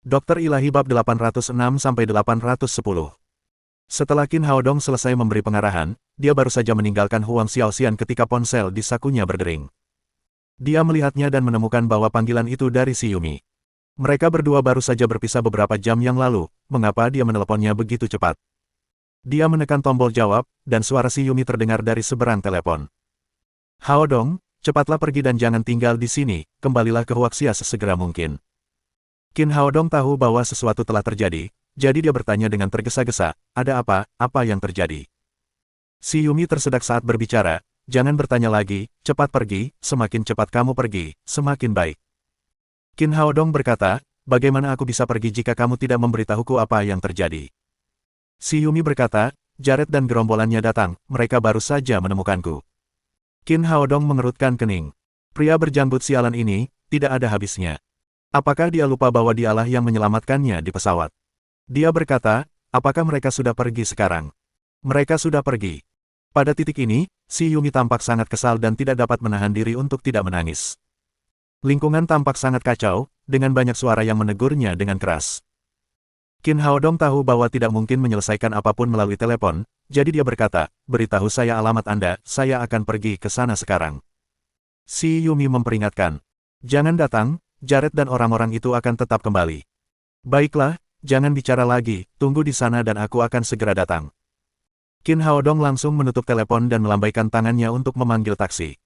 Dokter Ilahi Bab 806-810. Setelah Qin Haodong selesai memberi pengarahan, dia baru saja meninggalkan Huang Xiaoxian ketika ponsel di sakunya berdering. Dia melihatnya dan menemukan bahwa panggilan itu dari si Yumi. Mereka berdua baru saja berpisah beberapa jam yang lalu, mengapa dia meneleponnya begitu cepat? Dia menekan tombol jawab, dan suara si Yumi terdengar dari seberang telepon. Haodong, cepatlah pergi dan jangan tinggal di sini, kembalilah ke Huaxia sesegera mungkin. Qin Haodong tahu bahwa sesuatu telah terjadi, jadi dia bertanya dengan tergesa-gesa, ada apa yang terjadi? Si Yumi tersedak saat berbicara, jangan bertanya lagi, cepat pergi, semakin cepat kamu pergi, semakin baik. Qin Haodong berkata, bagaimana aku bisa pergi jika kamu tidak memberitahuku apa yang terjadi? Si Yumi berkata, Jared dan gerombolannya datang, mereka baru saja menemukanku. Qin Haodong mengerutkan kening. Pria berjanggut sialan ini, tidak ada habisnya. Apakah dia lupa bahwa dialah yang menyelamatkannya di pesawat? Dia berkata, apakah mereka sudah pergi sekarang? Mereka sudah pergi. Pada titik ini, si Yumi tampak sangat kesal dan tidak dapat menahan diri untuk tidak menangis. Lingkungan tampak sangat kacau, dengan banyak suara yang menegurnya dengan keras. Qin Haodong tahu bahwa tidak mungkin menyelesaikan apapun melalui telepon, jadi dia berkata, beritahu saya alamat Anda, saya akan pergi ke sana sekarang. Si Yumi memperingatkan, jangan datang, Jared dan orang-orang itu akan tetap kembali. Baiklah, jangan bicara lagi, tunggu di sana dan aku akan segera datang. Qin Haodong langsung menutup telepon dan melambaikan tangannya untuk memanggil taksi.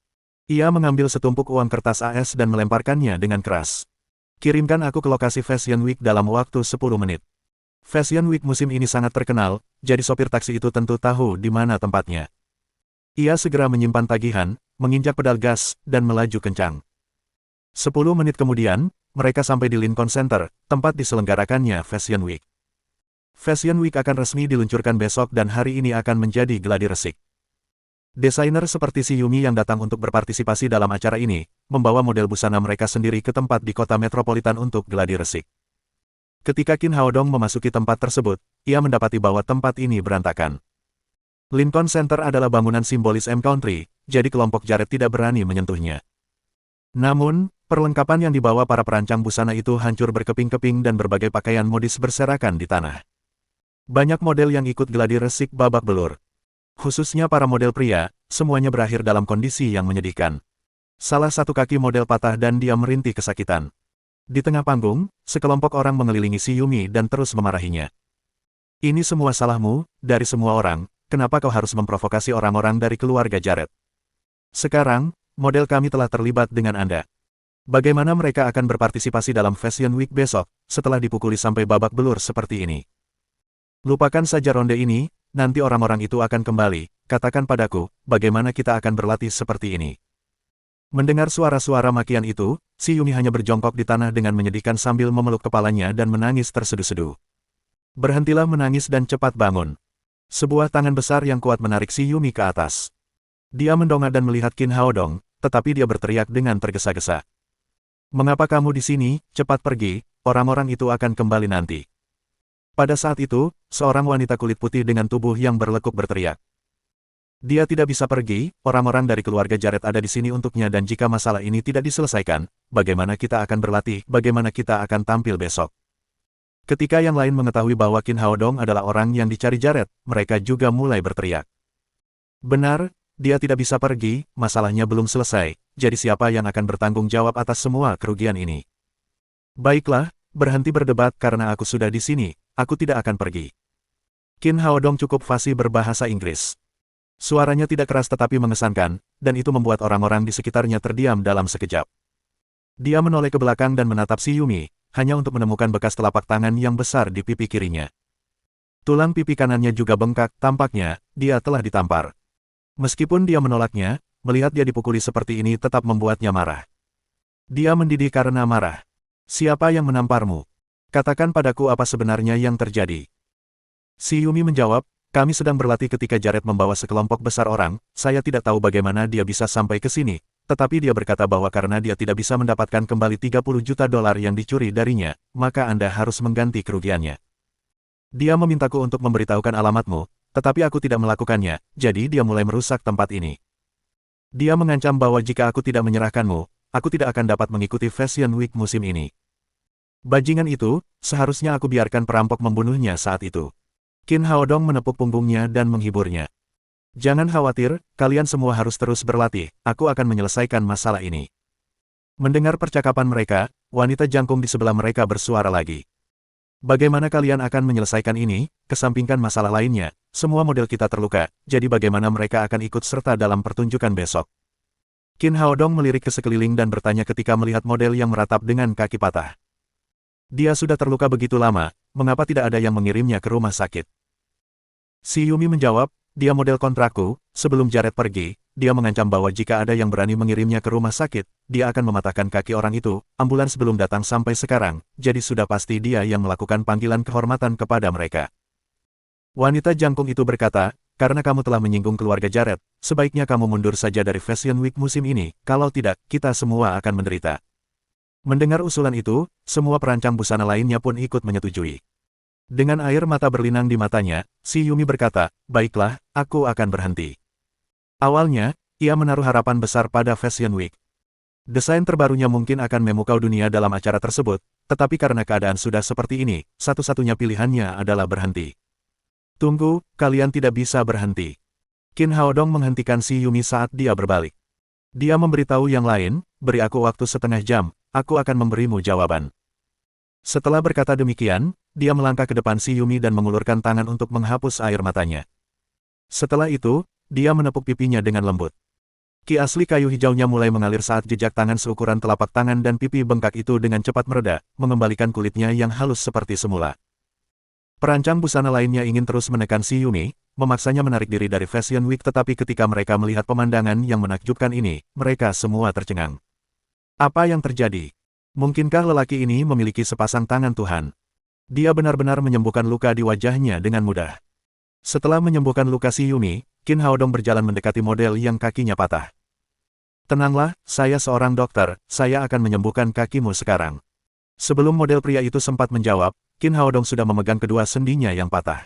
Ia mengambil setumpuk uang kertas AS dan melemparkannya dengan keras. Kirimkan aku ke lokasi Fashion Week dalam waktu 10 menit. Fashion Week musim ini sangat terkenal, jadi sopir taksi itu tentu tahu di mana tempatnya. Ia segera menyimpan tagihan, menginjak pedal gas, dan melaju kencang. 10 menit kemudian, mereka sampai di Lincoln Center, tempat diselenggarakannya Fashion Week. Fashion Week akan resmi diluncurkan besok dan hari ini akan menjadi gladi resik. Desainer seperti si Yumi yang datang untuk berpartisipasi dalam acara ini, membawa model busana mereka sendiri ke tempat di kota metropolitan untuk gladi resik. Ketika Qin Haodong memasuki tempat tersebut, ia mendapati bahwa tempat ini berantakan. Lincoln Center adalah bangunan simbolis M Country, jadi kelompok Jared tidak berani menyentuhnya. Namun, perlengkapan yang dibawa para perancang busana itu hancur berkeping-keping dan berbagai pakaian modis berserakan di tanah. Banyak model yang ikut gladi resik babak belur. Khususnya para model pria, semuanya berakhir dalam kondisi yang menyedihkan. Salah satu kaki model patah dan dia merintih kesakitan. Di tengah panggung, sekelompok orang mengelilingi si Yumi dan terus memarahinya. Ini semua salahmu, dari semua orang, kenapa kau harus memprovokasi orang-orang dari keluarga Jared? Sekarang, model kami telah terlibat dengan Anda. Bagaimana mereka akan berpartisipasi dalam Fashion Week besok, setelah dipukuli sampai babak belur seperti ini? Lupakan saja ronde ini, nanti orang-orang itu akan kembali, katakan padaku, bagaimana kita akan berlatih seperti ini? Mendengar suara-suara makian itu, si Yumi hanya berjongkok di tanah dengan menyedihkan sambil memeluk kepalanya dan menangis terseduh-seduh. Berhentilah menangis dan cepat bangun. Sebuah tangan besar yang kuat menarik si Yumi ke atas. Dia mendongak dan melihat Qin Haodong, tetapi dia berteriak dengan tergesa-gesa. Mengapa kamu di sini? Cepat pergi, orang-orang itu akan kembali nanti. Pada saat itu, seorang wanita kulit putih dengan tubuh yang berlekuk berteriak. Dia tidak bisa pergi, orang-orang dari keluarga Jared ada di sini untuknya dan jika masalah ini tidak diselesaikan, bagaimana kita akan berlatih, bagaimana kita akan tampil besok? Ketika yang lain mengetahui bahwa Qin Haodong adalah orang yang dicari Jared, mereka juga mulai berteriak. Benar, dia tidak bisa pergi, masalahnya belum selesai, jadi siapa yang akan bertanggung jawab atas semua kerugian ini? Baiklah, berhenti berdebat karena aku sudah di sini, aku tidak akan pergi. Qin Haodong cukup fasih berbahasa Inggris. Suaranya tidak keras tetapi mengesankan, dan itu membuat orang-orang di sekitarnya terdiam dalam sekejap. Dia menoleh ke belakang dan menatap si Yumi, hanya untuk menemukan bekas telapak tangan yang besar di pipi kirinya. Tulang pipi kanannya juga bengkak, tampaknya, dia telah ditampar. Meskipun dia menolaknya, melihat dia dipukuli seperti ini tetap membuatnya marah. Dia mendidih karena marah. Siapa yang menamparmu? Katakan padaku apa sebenarnya yang terjadi. Si Yumi menjawab, kami sedang berlatih ketika Jared membawa sekelompok besar orang, saya tidak tahu bagaimana dia bisa sampai ke sini, tetapi dia berkata bahwa karena dia tidak bisa mendapatkan kembali 30 juta dolar yang dicuri darinya, maka Anda harus mengganti kerugiannya. Dia memintaku untuk memberitahukan alamatmu, tetapi aku tidak melakukannya, jadi dia mulai merusak tempat ini. Dia mengancam bahwa jika aku tidak menyerahkanmu, aku tidak akan dapat mengikuti Fashion Week musim ini. Bajingan itu, seharusnya aku biarkan perampok membunuhnya saat itu. Qin Haodong menepuk punggungnya dan menghiburnya. Jangan khawatir, kalian semua harus terus berlatih, aku akan menyelesaikan masalah ini. Mendengar percakapan mereka, wanita jangkung di sebelah mereka bersuara lagi. Bagaimana kalian akan menyelesaikan ini, kesampingkan masalah lainnya, semua model kita terluka, jadi bagaimana mereka akan ikut serta dalam pertunjukan besok? Qin Haodong melirik ke sekeliling dan bertanya ketika melihat model yang meratap dengan kaki patah. Dia sudah terluka begitu lama, mengapa tidak ada yang mengirimnya ke rumah sakit? Si Yumi menjawab, dia model kontrakku, sebelum Jared pergi, dia mengancam bahwa jika ada yang berani mengirimnya ke rumah sakit, dia akan mematahkan kaki orang itu, ambulans belum datang sampai sekarang, jadi sudah pasti dia yang melakukan panggilan kehormatan kepada mereka. Wanita jangkung itu berkata, karena kamu telah menyinggung keluarga Jared, sebaiknya kamu mundur saja dari Fashion Week musim ini, kalau tidak, kita semua akan menderita. Mendengar usulan itu, semua perancang busana lainnya pun ikut menyetujui. Dengan air mata berlinang di matanya, si Yumi berkata, baiklah, aku akan berhenti. Awalnya, ia menaruh harapan besar pada Fashion Week. Desain terbarunya mungkin akan memukau dunia dalam acara tersebut, tetapi karena keadaan sudah seperti ini, satu-satunya pilihannya adalah berhenti. Tunggu, kalian tidak bisa berhenti. Qin Haodong menghentikan si Yumi saat dia berbalik. Dia memberitahu yang lain, beri aku waktu setengah jam, aku akan memberimu jawaban. Setelah berkata demikian, dia melangkah ke depan si Yumi dan mengulurkan tangan untuk menghapus air matanya. Setelah itu, dia menepuk pipinya dengan lembut. Ki asli kayu hijaunya mulai mengalir saat jejak tangan seukuran telapak tangan dan pipi bengkak itu dengan cepat mereda, mengembalikan kulitnya yang halus seperti semula. Perancang busana lainnya ingin terus menekan si Yumi, memaksanya menarik diri dari Fashion Week tetapi ketika mereka melihat pemandangan yang menakjubkan ini, mereka semua tercengang. Apa yang terjadi? Mungkinkah lelaki ini memiliki sepasang tangan Tuhan? Dia benar-benar menyembuhkan luka di wajahnya dengan mudah. Setelah menyembuhkan luka si Yumi, Qin Haodong berjalan mendekati model yang kakinya patah. Tenanglah, saya seorang dokter, saya akan menyembuhkan kakimu sekarang. Sebelum model pria itu sempat menjawab, Qin Haodong sudah memegang kedua sendinya yang patah.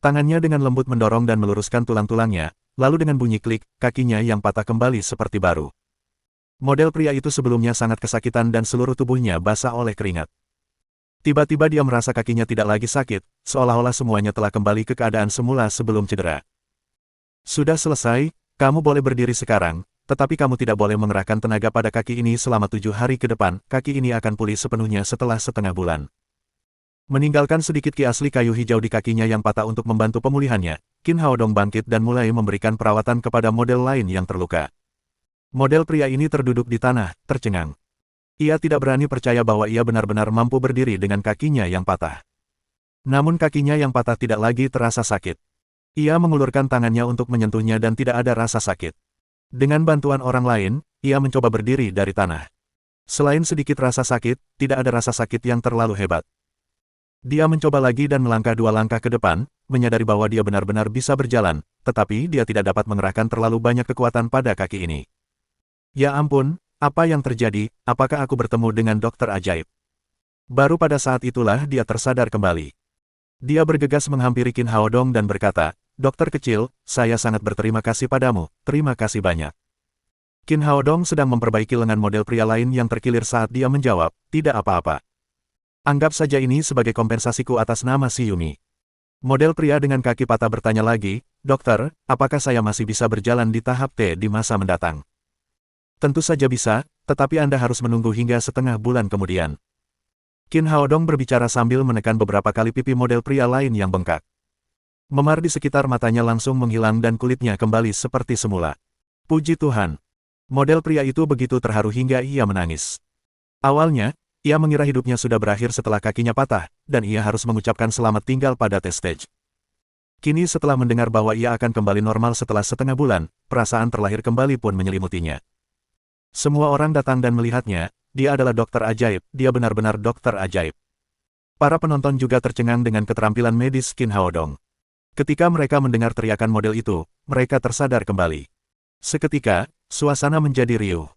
Tangannya dengan lembut mendorong dan meluruskan tulang-tulangnya, lalu dengan bunyi klik, kakinya yang patah kembali seperti baru. Model pria itu sebelumnya sangat kesakitan dan seluruh tubuhnya basah oleh keringat. Tiba-tiba dia merasa kakinya tidak lagi sakit, seolah-olah semuanya telah kembali ke keadaan semula sebelum cedera. Sudah selesai, kamu boleh berdiri sekarang, tetapi kamu tidak boleh mengerahkan tenaga pada kaki ini selama 7 hari ke depan, kaki ini akan pulih sepenuhnya setelah setengah bulan. Meninggalkan sedikit ki asli kayu hijau di kakinya yang patah untuk membantu pemulihannya, Qin Haodong bangkit dan mulai memberikan perawatan kepada model lain yang terluka. Model pria ini terduduk di tanah, tercengang. Ia tidak berani percaya bahwa ia benar-benar mampu berdiri dengan kakinya yang patah. Namun kakinya yang patah tidak lagi terasa sakit. Ia mengulurkan tangannya untuk menyentuhnya dan tidak ada rasa sakit. Dengan bantuan orang lain, ia mencoba berdiri dari tanah. Selain sedikit rasa sakit, tidak ada rasa sakit yang terlalu hebat. Dia mencoba lagi dan melangkah 2 langkah ke depan, menyadari bahwa dia benar-benar bisa berjalan, tetapi dia tidak dapat mengerahkan terlalu banyak kekuatan pada kaki ini. Ya ampun, apa yang terjadi, apakah aku bertemu dengan dokter ajaib? Baru pada saat itulah dia tersadar kembali. Dia bergegas menghampiri Qin Haodong dan berkata, dokter kecil, saya sangat berterima kasih padamu, terima kasih banyak. Qin Haodong sedang memperbaiki lengan model pria lain yang terkilir saat dia menjawab, tidak apa-apa. Anggap saja ini sebagai kompensasiku atas nama si Yumi. Model pria dengan kaki patah bertanya lagi, dokter, apakah saya masih bisa berjalan di tahap T di masa mendatang? Tentu saja bisa, tetapi Anda harus menunggu hingga setengah bulan kemudian. Qin Haodong berbicara sambil menekan beberapa kali pipi model pria lain yang bengkak. Memar di sekitar matanya langsung menghilang dan kulitnya kembali seperti semula. Puji Tuhan. Model pria itu begitu terharu hingga ia menangis. Awalnya, ia mengira hidupnya sudah berakhir setelah kakinya patah, dan ia harus mengucapkan selamat tinggal pada test stage. Kini setelah mendengar bahwa ia akan kembali normal setelah setengah bulan, perasaan terlahir kembali pun menyelimutinya. Semua orang datang dan melihatnya, dia adalah dokter ajaib, dia benar-benar dokter ajaib. Para penonton juga tercengang dengan keterampilan medis Qin Haodong. Ketika mereka mendengar teriakan model itu, mereka tersadar kembali. Seketika, suasana menjadi riuh.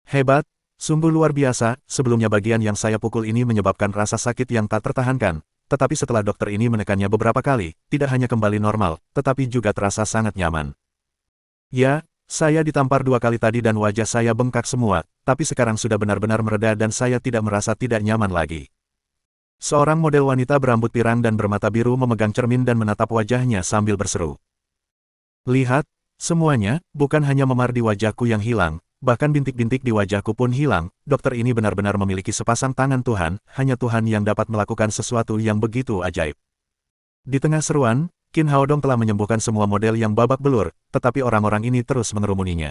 Hebat, sungguh luar biasa, sebelumnya bagian yang saya pukul ini menyebabkan rasa sakit yang tak tertahankan, tetapi setelah dokter ini menekannya beberapa kali, tidak hanya kembali normal, tetapi juga terasa sangat nyaman. Ya, Saya ditampar 2 kali tadi dan wajah saya bengkak semua, tapi sekarang sudah benar-benar mereda dan saya tidak merasa tidak nyaman lagi. Seorang model wanita berambut pirang dan bermata biru memegang cermin dan menatap wajahnya sambil berseru. Lihat, semuanya, bukan hanya memar di wajahku yang hilang, bahkan bintik-bintik di wajahku pun hilang. Dokter ini benar-benar memiliki sepasang tangan Tuhan, hanya Tuhan yang dapat melakukan sesuatu yang begitu ajaib. Di tengah seruan, Qin Haodong telah menyembuhkan semua model yang babak belur, tetapi orang-orang ini terus mengerumuninya.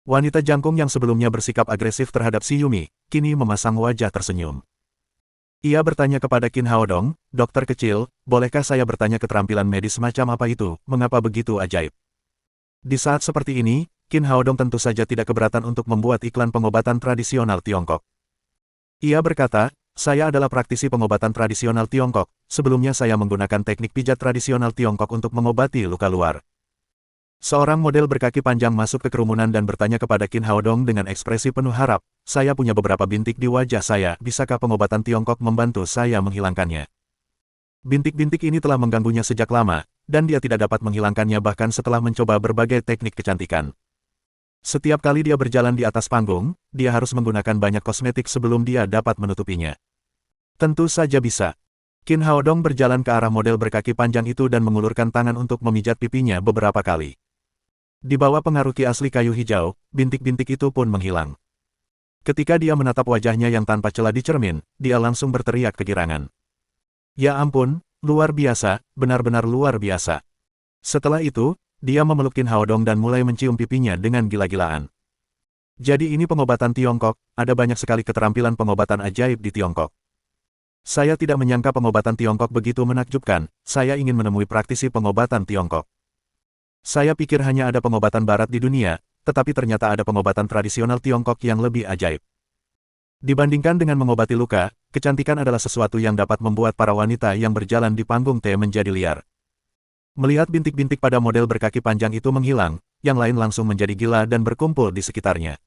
Wanita jangkung yang sebelumnya bersikap agresif terhadap si Yumi, kini memasang wajah tersenyum. Ia bertanya kepada Qin Haodong, "Dokter kecil, bolehkah saya bertanya keterampilan medis macam apa itu, mengapa begitu ajaib?" Di saat seperti ini, Qin Haodong tentu saja tidak keberatan untuk membuat iklan pengobatan tradisional Tiongkok. Ia berkata, "Saya adalah praktisi pengobatan tradisional Tiongkok, sebelumnya saya menggunakan teknik pijat tradisional Tiongkok untuk mengobati luka luar." Seorang model berkaki panjang masuk ke kerumunan dan bertanya kepada Qin Haodong dengan ekspresi penuh harap, "Saya punya beberapa bintik di wajah saya, bisakah pengobatan Tiongkok membantu saya menghilangkannya?" Bintik-bintik ini telah mengganggunya sejak lama, dan dia tidak dapat menghilangkannya bahkan setelah mencoba berbagai teknik kecantikan. Setiap kali dia berjalan di atas panggung, dia harus menggunakan banyak kosmetik sebelum dia dapat menutupinya. Tentu saja bisa. Qin Haodong berjalan ke arah model berkaki panjang itu dan mengulurkan tangan untuk memijat pipinya beberapa kali. Di bawah pengaruh ki asli kayu hijau, bintik-bintik itu pun menghilang. Ketika dia menatap wajahnya yang tanpa celah di cermin, dia langsung berteriak kegirangan. "Ya ampun, luar biasa, benar-benar luar biasa." Setelah itu, dia memeluk Qin Haodong dan mulai mencium pipinya dengan gila-gilaan. "Jadi ini pengobatan Tiongkok, ada banyak sekali keterampilan pengobatan ajaib di Tiongkok. Saya tidak menyangka pengobatan Tiongkok begitu menakjubkan, saya ingin menemui praktisi pengobatan Tiongkok. Saya pikir hanya ada pengobatan barat di dunia, tetapi ternyata ada pengobatan tradisional Tiongkok yang lebih ajaib. Dibandingkan dengan mengobati luka, kecantikan adalah sesuatu yang dapat membuat para wanita yang berjalan di panggung T menjadi liar." Melihat bintik-bintik pada model berkaki panjang itu menghilang, yang lain langsung menjadi gila dan berkumpul di sekitarnya.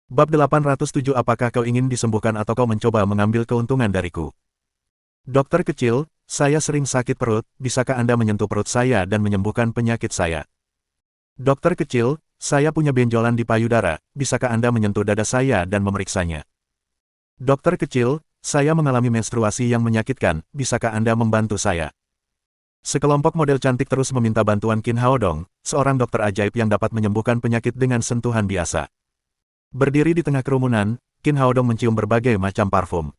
Bab 807. Apakah kau ingin disembuhkan atau kau mencoba mengambil keuntungan dariku? Dokter kecil, saya sering sakit perut, bisakah Anda menyentuh perut saya dan menyembuhkan penyakit saya? Dokter kecil, saya punya benjolan di payudara, bisakah Anda menyentuh dada saya dan memeriksanya? Dokter kecil, saya mengalami menstruasi yang menyakitkan, bisakah Anda membantu saya? Sekelompok model cantik terus meminta bantuan Qin Haodong, seorang dokter ajaib yang dapat menyembuhkan penyakit dengan sentuhan biasa. Berdiri di tengah kerumunan, Qin Haodong mencium berbagai macam parfum.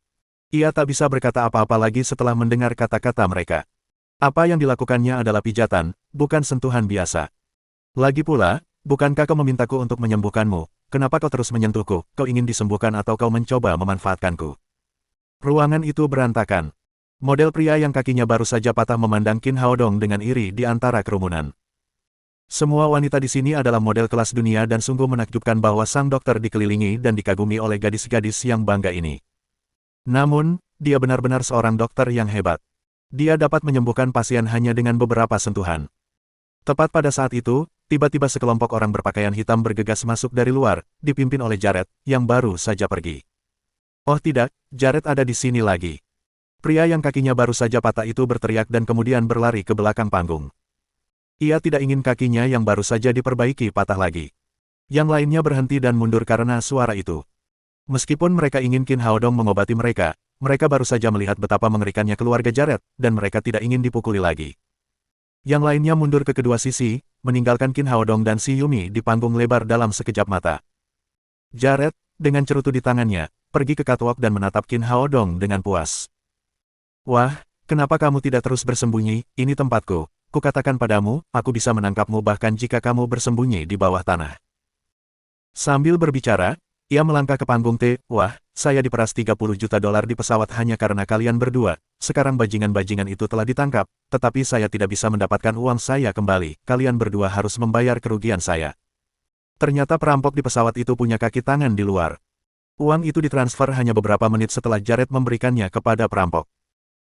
Ia tak bisa berkata apa-apa lagi setelah mendengar kata-kata mereka. Apa yang dilakukannya adalah pijatan, bukan sentuhan biasa. Lagi pula, bukankah kau memintaku untuk menyembuhkanmu? Kenapa kau terus menyentuhku? Kau ingin disembuhkan atau kau mencoba memanfaatkanku? Ruangan itu berantakan. Model pria yang kakinya baru saja patah memandang Qin Haodong dengan iri di antara kerumunan. Semua wanita di sini adalah model kelas dunia dan sungguh menakjubkan bahwa sang dokter dikelilingi dan dikagumi oleh gadis-gadis yang bangga ini. Namun, dia benar-benar seorang dokter yang hebat. Dia dapat menyembuhkan pasien hanya dengan beberapa sentuhan. Tepat pada saat itu, tiba-tiba sekelompok orang berpakaian hitam bergegas masuk dari luar, dipimpin oleh Jared, yang baru saja pergi. Oh tidak, Jared ada di sini lagi. Pria yang kakinya baru saja patah itu berteriak dan kemudian berlari ke belakang panggung. Ia tidak ingin kakinya yang baru saja diperbaiki patah lagi. Yang lainnya berhenti dan mundur karena suara itu. Meskipun mereka ingin Qin Haodong mengobati mereka, mereka baru saja melihat betapa mengerikannya keluarga Jared, dan mereka tidak ingin dipukuli lagi. Yang lainnya mundur ke kedua sisi, meninggalkan Qin Haodong dan si Yumi di panggung lebar dalam sekejap mata. Jared, dengan cerutu di tangannya, pergi ke catwalk dan menatap Qin Haodong dengan puas. "Wah, kenapa kamu tidak terus bersembunyi? Ini tempatku. Kukatakan padamu, aku bisa menangkapmu bahkan jika kamu bersembunyi di bawah tanah." Sambil berbicara, ia melangkah ke panggung T. "Wah, saya diperas 30 juta dolar di pesawat hanya karena kalian berdua. Sekarang bajingan-bajingan itu telah ditangkap, tetapi saya tidak bisa mendapatkan uang saya kembali. Kalian berdua harus membayar kerugian saya." Ternyata perampok di pesawat itu punya kaki tangan di luar. Uang itu ditransfer hanya beberapa menit setelah Jared memberikannya kepada perampok.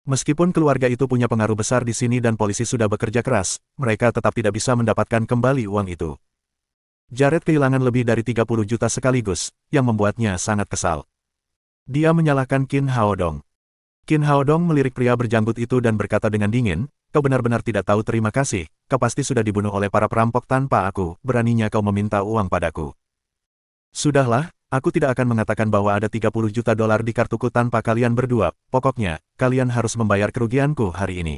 Meskipun keluarga itu punya pengaruh besar di sini dan polisi sudah bekerja keras, mereka tetap tidak bisa mendapatkan kembali uang itu. Jared kehilangan lebih dari 30 juta sekaligus, yang membuatnya sangat kesal. Dia menyalahkan Qin Haodong. Qin Haodong melirik pria berjanggut itu dan berkata dengan dingin, "Kau benar-benar tidak tahu terima kasih, kau pasti sudah dibunuh oleh para perampok tanpa aku, beraninya kau meminta uang padaku. Sudahlah, aku tidak akan mengatakan bahwa ada 30 juta dolar di kartuku tanpa kalian berdua, pokoknya, kalian harus membayar kerugianku hari ini.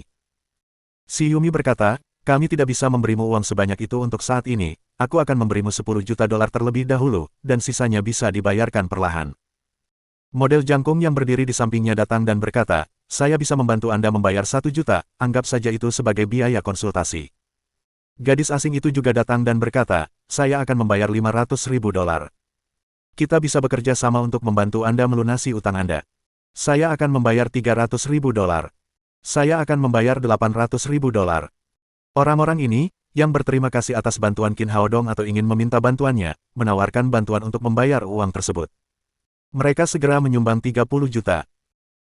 Shiyumi berkata, kami tidak bisa memberimu uang sebanyak itu untuk saat ini, aku akan memberimu 10 juta dolar terlebih dahulu, dan sisanya bisa dibayarkan perlahan. Model jangkung yang berdiri di sampingnya datang dan berkata, saya bisa membantu Anda membayar 1 juta, anggap saja itu sebagai biaya konsultasi. Gadis asing itu juga datang dan berkata, saya akan membayar 500.000 dolar. Kita bisa bekerja sama untuk membantu Anda melunasi utang Anda. Saya akan membayar 300.000 dolar. Saya akan membayar 800.000 dolar. Orang-orang ini, yang berterima kasih atas bantuan Qin Haodong atau ingin meminta bantuannya, menawarkan bantuan untuk membayar uang tersebut. Mereka segera menyumbang 30 juta.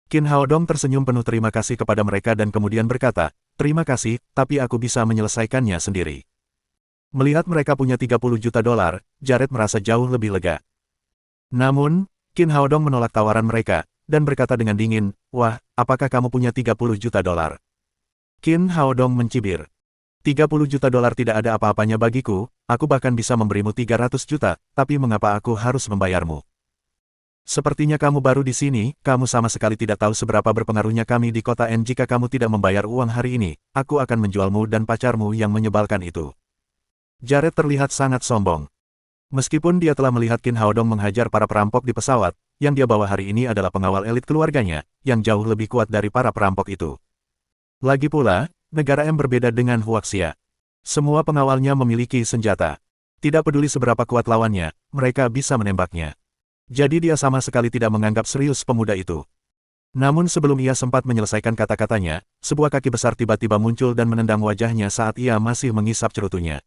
Qin Haodong tersenyum penuh terima kasih kepada mereka dan kemudian berkata, terima kasih, tapi aku bisa menyelesaikannya sendiri. Melihat mereka punya 30 juta dolar, Jared merasa jauh lebih lega. Namun, Qin Haodong menolak tawaran mereka, dan berkata dengan dingin, wah, apakah kamu punya 30 juta dolar? Qin Haodong mencibir. 30 juta dolar tidak ada apa-apanya bagiku, aku bahkan bisa memberimu 300 juta, tapi mengapa aku harus membayarmu? Sepertinya kamu baru di sini, kamu sama sekali tidak tahu seberapa berpengaruhnya kami di kota N. Jika kamu tidak membayar uang hari ini, aku akan menjualmu dan pacarmu yang menyebalkan itu. Jared terlihat sangat sombong. Meskipun dia telah melihat Qin Haodong menghajar para perampok di pesawat, yang dia bawa hari ini adalah pengawal elit keluarganya, yang jauh lebih kuat dari para perampok itu. Lagi pula, negara M berbeda dengan Huaxia. Semua pengawalnya memiliki senjata. Tidak peduli seberapa kuat lawannya, mereka bisa menembaknya. Jadi dia sama sekali tidak menganggap serius pemuda itu. Namun sebelum ia sempat menyelesaikan kata-katanya, sebuah kaki besar tiba-tiba muncul dan menendang wajahnya saat ia masih mengisap cerutunya.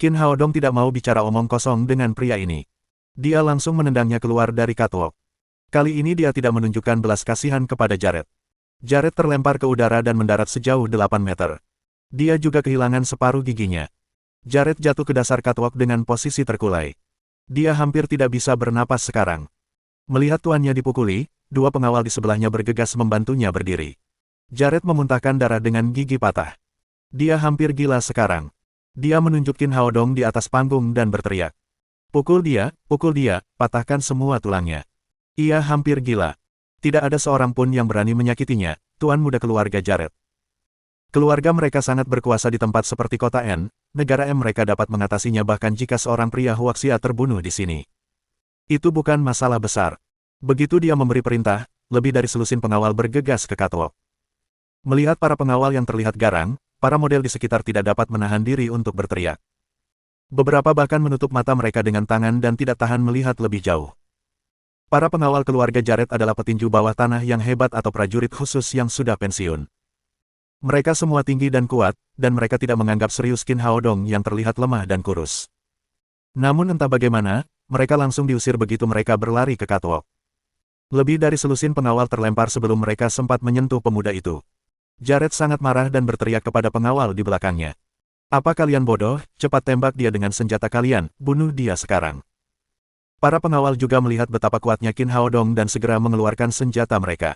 Qin Haodong tidak mau bicara omong kosong dengan pria ini. Dia langsung menendangnya keluar dari catwalk. Kali ini dia tidak menunjukkan belas kasihan kepada Jared. Jared terlempar ke udara dan mendarat sejauh 8 meter. Dia juga kehilangan separuh giginya. Jared jatuh ke dasar catwalk dengan posisi terkulai. Dia hampir tidak bisa bernapas sekarang. Melihat tuannya dipukuli, dua pengawal di sebelahnya bergegas membantunya berdiri. Jared memuntahkan darah dengan gigi patah. Dia hampir gila sekarang. Dia menunjuk Qin Haodong di atas panggung dan berteriak. Pukul dia, patahkan semua tulangnya. Ia hampir gila. Tidak ada seorang pun yang berani menyakitinya, tuan muda keluarga Jared. Keluarga mereka sangat berkuasa di tempat seperti kota N, negara M mereka dapat mengatasinya bahkan jika seorang pria Huaxia terbunuh di sini. Itu bukan masalah besar. Begitu dia memberi perintah, lebih dari selusin pengawal bergegas ke catwalk. Melihat para pengawal yang terlihat garang, para model di sekitar tidak dapat menahan diri untuk berteriak. Beberapa bahkan menutup mata mereka dengan tangan dan tidak tahan melihat lebih jauh. Para pengawal keluarga Jared adalah petinju bawah tanah yang hebat atau prajurit khusus yang sudah pensiun. Mereka semua tinggi dan kuat, dan mereka tidak menganggap serius Qin Haodong yang terlihat lemah dan kurus. Namun entah bagaimana, mereka langsung diusir begitu mereka berlari ke catwalk. Lebih dari selusin pengawal terlempar sebelum mereka sempat menyentuh pemuda itu. Jared sangat marah dan berteriak kepada pengawal di belakangnya. Apa kalian bodoh, cepat tembak dia dengan senjata kalian, bunuh dia sekarang. Para pengawal juga melihat betapa kuatnya Qin Haodong dan segera mengeluarkan senjata mereka.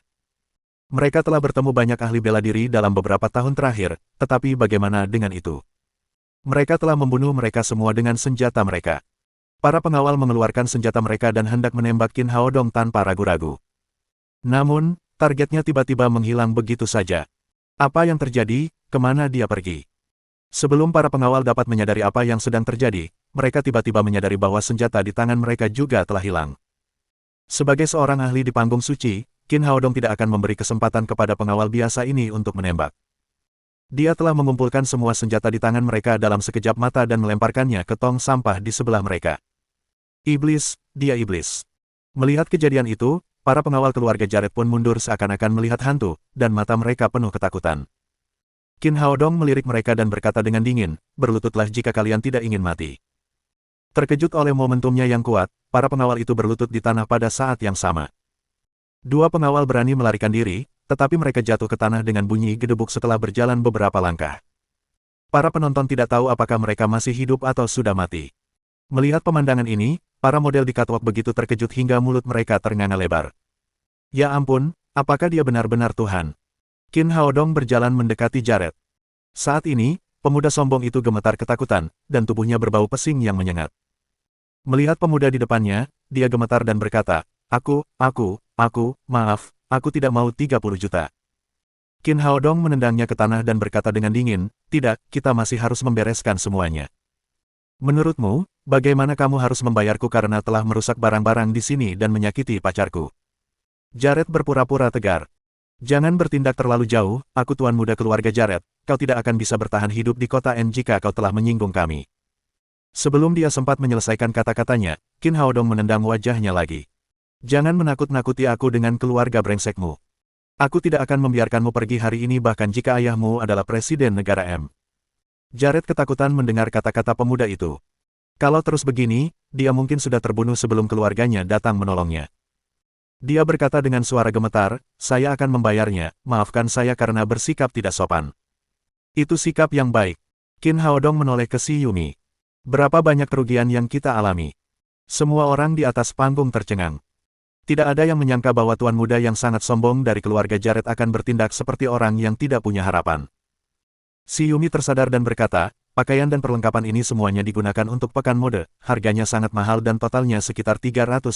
Mereka telah bertemu banyak ahli bela diri dalam beberapa tahun terakhir, tetapi bagaimana dengan itu? Mereka telah membunuh mereka semua dengan senjata mereka. Para pengawal mengeluarkan senjata mereka dan hendak menembak Qin Haodong tanpa ragu-ragu. Namun, targetnya tiba-tiba menghilang begitu saja. Apa yang terjadi? Kemana dia pergi? Sebelum para pengawal dapat menyadari apa yang sedang terjadi, mereka tiba-tiba menyadari bahwa senjata di tangan mereka juga telah hilang. Sebagai seorang ahli di panggung suci, Qin Haodong tidak akan memberi kesempatan kepada pengawal biasa ini untuk menembak. Dia telah mengumpulkan semua senjata di tangan mereka dalam sekejap mata dan melemparkannya ke tong sampah di sebelah mereka. Iblis, dia iblis. Melihat kejadian itu, para pengawal keluarga Jared pun mundur seakan-akan melihat hantu, dan mata mereka penuh ketakutan. Qin Haodong melirik mereka dan berkata dengan dingin, berlututlah jika kalian tidak ingin mati. Terkejut oleh momentumnya yang kuat, para pengawal itu berlutut di tanah pada saat yang sama. Dua pengawal berani melarikan diri, tetapi mereka jatuh ke tanah dengan bunyi gedebuk setelah berjalan beberapa langkah. Para penonton tidak tahu apakah mereka masih hidup atau sudah mati. Melihat pemandangan ini, para model di catwalk begitu terkejut hingga mulut mereka ternganga lebar. Ya ampun, apakah dia benar-benar Tuhan? Qin Haodong berjalan mendekati Jared. Saat ini, pemuda sombong itu gemetar ketakutan, dan tubuhnya berbau pesing yang menyengat. Melihat pemuda di depannya, dia gemetar dan berkata, maaf, aku tidak mau 30 juta. Qin Haodong menendangnya ke tanah dan berkata dengan dingin, tidak, kita masih harus membereskan semuanya. Menurutmu, bagaimana kamu harus membayarku karena telah merusak barang-barang di sini dan menyakiti pacarku? Jared berpura-pura tegar. Jangan bertindak terlalu jauh, aku tuan muda keluarga Jared, kau tidak akan bisa bertahan hidup di kota N jika kau telah menyinggung kami. Sebelum dia sempat menyelesaikan kata-katanya, Qin Haodong menendang wajahnya lagi. Jangan menakut-nakuti aku dengan keluarga brengsekmu. Aku tidak akan membiarkanmu pergi hari ini bahkan jika ayahmu adalah presiden negara M. Jared ketakutan mendengar kata-kata pemuda itu. Kalau terus begini, dia mungkin sudah terbunuh sebelum keluarganya datang menolongnya. Dia berkata dengan suara gemetar, saya akan membayarnya, maafkan saya karena bersikap tidak sopan. Itu sikap yang baik. Qin Haodong menoleh ke si Yumi. Berapa banyak kerugian yang kita alami? Semua orang di atas panggung tercengang. Tidak ada yang menyangka bahwa tuan muda yang sangat sombong dari keluarga Jared akan bertindak seperti orang yang tidak punya harapan. Si Yumi tersadar dan berkata, pakaian dan perlengkapan ini semuanya digunakan untuk pekan mode, harganya sangat mahal dan totalnya sekitar $300.000.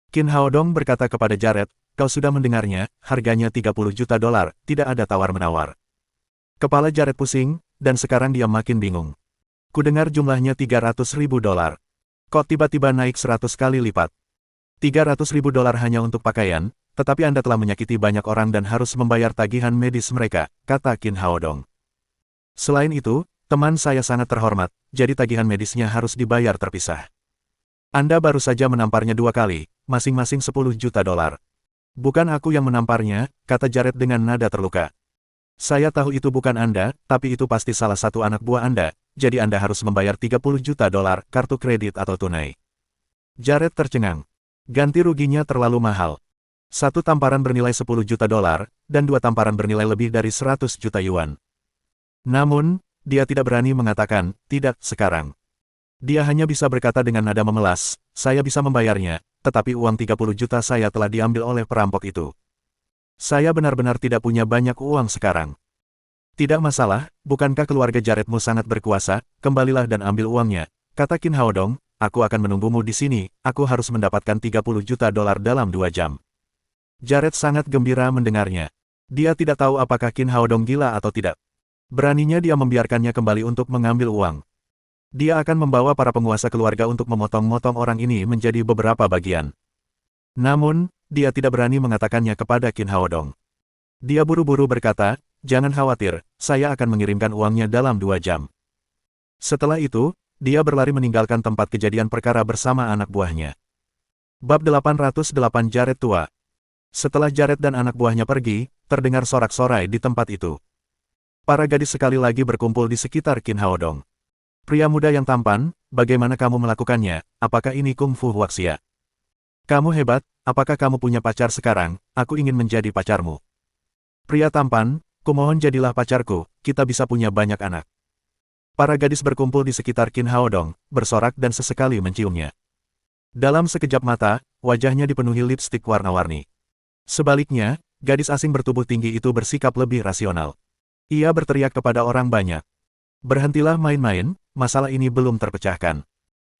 Qin Haodong berkata kepada Jared, kau sudah mendengarnya, harganya $30 juta, tidak ada tawar-menawar. Kepala Jared pusing, dan sekarang dia makin bingung. Kudengar jumlahnya $300.000. Kok tiba-tiba naik 100 kali lipat? $300.000 hanya untuk pakaian, tetapi Anda telah menyakiti banyak orang dan harus membayar tagihan medis mereka, kata Qin Haodong. Selain itu, teman saya sangat terhormat, jadi tagihan medisnya harus dibayar terpisah. Anda baru saja menamparnya 2 kali, masing-masing $10 juta. Bukan aku yang menamparnya, kata Jared dengan nada terluka. Saya tahu itu bukan Anda, tapi itu pasti salah satu anak buah Anda, jadi Anda harus membayar $30 juta, kartu kredit atau tunai. Jared tercengang. Ganti ruginya terlalu mahal. Satu tamparan bernilai $10 juta, dan 2 tamparan bernilai lebih dari 100 juta yuan. Namun, dia tidak berani mengatakan, tidak, sekarang. Dia hanya bisa berkata dengan nada memelas, saya bisa membayarnya, tetapi uang 30 juta saya telah diambil oleh perampok itu. Saya benar-benar tidak punya banyak uang sekarang. Tidak masalah, bukankah keluarga Jaredmu sangat berkuasa, kembalilah dan ambil uangnya, kata Qin Haodong, aku akan menunggumu di sini, aku harus mendapatkan $30 juta dalam 2 jam. Jared sangat gembira mendengarnya. Dia tidak tahu apakah Qin Haodong gila atau tidak. Beraninya dia membiarkannya kembali untuk mengambil uang. Dia akan membawa para penguasa keluarga untuk memotong-motong orang ini menjadi beberapa bagian. Namun, dia tidak berani mengatakannya kepada Qin Haodong. Dia buru-buru berkata, jangan khawatir, saya akan mengirimkan uangnya dalam 2 jam. Setelah itu, dia berlari meninggalkan tempat kejadian perkara bersama anak buahnya. Bab 808 Jared tua. Setelah Jared dan anak buahnya pergi, terdengar sorak-sorai di tempat itu. Para gadis sekali lagi berkumpul di sekitar Qin Haodong. Pria muda yang tampan, bagaimana kamu melakukannya, apakah ini kungfu huaxia? Kamu hebat, apakah kamu punya pacar sekarang, aku ingin menjadi pacarmu. Pria tampan, kumohon jadilah pacarku, kita bisa punya banyak anak. Para gadis berkumpul di sekitar Qin Haodong, bersorak dan sesekali menciumnya. Dalam sekejap mata, wajahnya dipenuhi lipstik warna-warni. Sebaliknya, gadis asing bertubuh tinggi itu bersikap lebih rasional. Ia berteriak kepada orang banyak. Berhentilah main-main, masalah ini belum terpecahkan.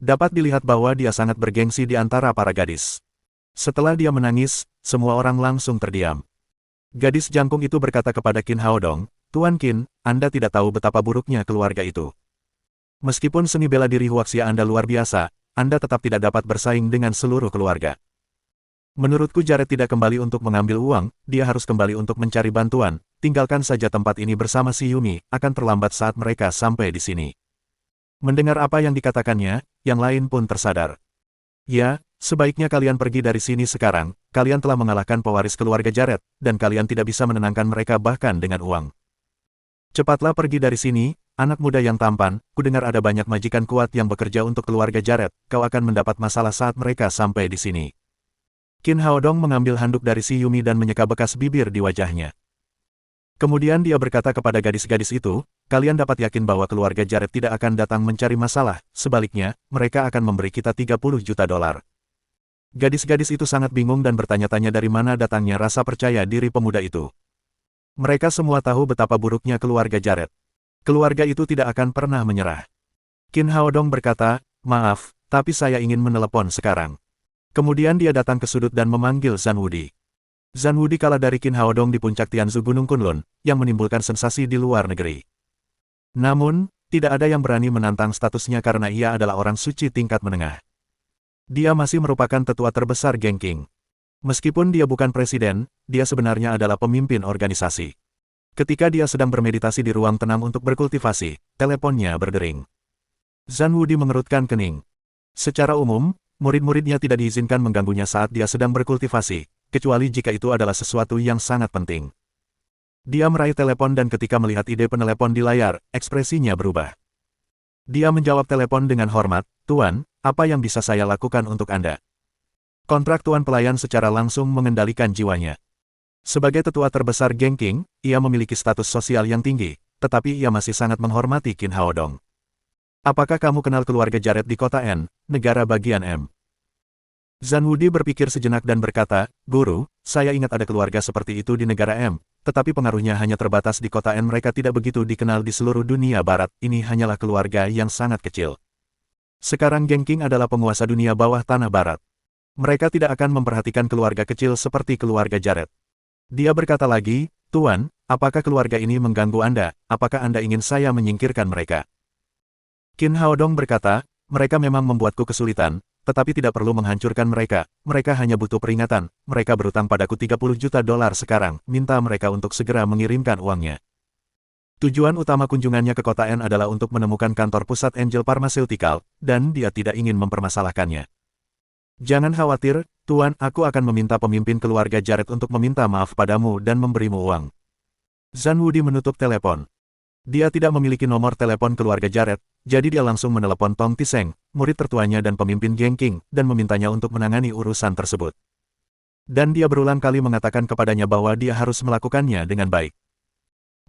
Dapat dilihat bahwa dia sangat bergengsi di antara para gadis. Setelah dia menangis, semua orang langsung terdiam. Gadis jangkung itu berkata kepada Qin Haodong, Tuan Qin, Anda tidak tahu betapa buruknya keluarga itu. Meskipun seni bela diri huaxia Anda luar biasa, Anda tetap tidak dapat bersaing dengan seluruh keluarga. Menurutku Jared tidak kembali untuk mengambil uang, dia harus kembali untuk mencari bantuan, tinggalkan saja tempat ini bersama si Yumi, akan terlambat saat mereka sampai di sini. Mendengar apa yang dikatakannya, yang lain pun tersadar. Ya, sebaiknya kalian pergi dari sini sekarang, kalian telah mengalahkan pewaris keluarga Jared, dan kalian tidak bisa menenangkan mereka bahkan dengan uang. Cepatlah pergi dari sini, anak muda yang tampan, kudengar ada banyak majikan kuat yang bekerja untuk keluarga Jared, kau akan mendapat masalah saat mereka sampai di sini. Qin Haodong mengambil handuk dari si Yumi dan menyeka bekas bibir di wajahnya. Kemudian dia berkata kepada gadis-gadis itu, kalian dapat yakin bahwa keluarga Jared tidak akan datang mencari masalah, sebaliknya, mereka akan memberi kita $30 juta. Gadis-gadis itu sangat bingung dan bertanya-tanya dari mana datangnya rasa percaya diri pemuda itu. Mereka semua tahu betapa buruknya keluarga Jared. Keluarga itu tidak akan pernah menyerah. Qin Haodong berkata, maaf, tapi saya ingin menelepon sekarang. Kemudian dia datang ke sudut dan memanggil Zhan Wudi. Zhan Wudi kalah dari Qin Haodong di puncak Tianzu Gunung Kunlun, yang menimbulkan sensasi di luar negeri. Namun, tidak ada yang berani menantang statusnya karena ia adalah orang suci tingkat menengah. Dia masih merupakan tetua terbesar geng Qing. Meskipun dia bukan presiden, dia sebenarnya adalah pemimpin organisasi. Ketika dia sedang bermeditasi di ruang tenang untuk berkultivasi, teleponnya berdering. Zhan Wudi mengerutkan kening. Secara umum, murid-muridnya tidak diizinkan mengganggunya saat dia sedang berkultivasi, kecuali jika itu adalah sesuatu yang sangat penting. Dia meraih telepon dan ketika melihat ide penelepon di layar, ekspresinya berubah. Dia menjawab telepon dengan hormat, Tuan, apa yang bisa saya lakukan untuk Anda? Kontrak Tuan Pelayan secara langsung mengendalikan jiwanya. Sebagai tetua terbesar geng Qing, ia memiliki status sosial yang tinggi, tetapi ia masih sangat menghormati Qin Haodong. Apakah kamu kenal keluarga Jared di kota N, negara bagian M? Zhan Wudi berpikir sejenak dan berkata, Guru, saya ingat ada keluarga seperti itu di negara M, tetapi pengaruhnya hanya terbatas di kota N. Mereka tidak begitu dikenal di seluruh dunia barat, ini hanyalah keluarga yang sangat kecil. Sekarang geng Qing adalah penguasa dunia bawah tanah barat. Mereka tidak akan memperhatikan keluarga kecil seperti keluarga Jared. Dia berkata lagi, Tuan, apakah keluarga ini mengganggu Anda? Apakah Anda ingin saya menyingkirkan mereka? Qin Haodong berkata, mereka memang membuatku kesulitan, tetapi tidak perlu menghancurkan mereka, mereka hanya butuh peringatan, mereka berutang padaku $30 juta sekarang, minta mereka untuk segera mengirimkan uangnya. Tujuan utama kunjungannya ke kota N adalah untuk menemukan kantor pusat Angel Pharmaceutical, dan dia tidak ingin mempermasalahkannya. Jangan khawatir, Tuan, aku akan meminta pemimpin keluarga Jared untuk meminta maaf padamu dan memberimu uang. Zhan Wudi menutup telepon. Dia tidak memiliki nomor telepon keluarga Jared, jadi dia langsung menelepon Tong Tiseng, murid tertuanya dan pemimpin geng Qing, dan memintanya untuk menangani urusan tersebut. Dan dia berulang kali mengatakan kepadanya bahwa dia harus melakukannya dengan baik.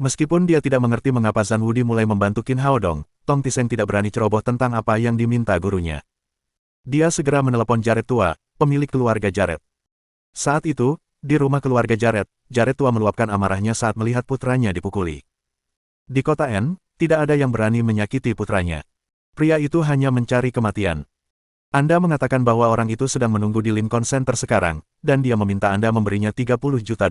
Meskipun dia tidak mengerti mengapa Zhan Wudi mulai membantu Qin Haodong, Tong Tiseng tidak berani ceroboh tentang apa yang diminta gurunya. Dia segera menelepon Jared tua, pemilik keluarga Jared. Saat itu, di rumah keluarga Jared, Jared tua meluapkan amarahnya saat melihat putranya dipukuli. Di kota N, tidak ada yang berani menyakiti putranya. Pria itu hanya mencari kematian. Anda mengatakan bahwa orang itu sedang menunggu di Lincoln Center sekarang, dan dia meminta Anda memberinya $30 juta.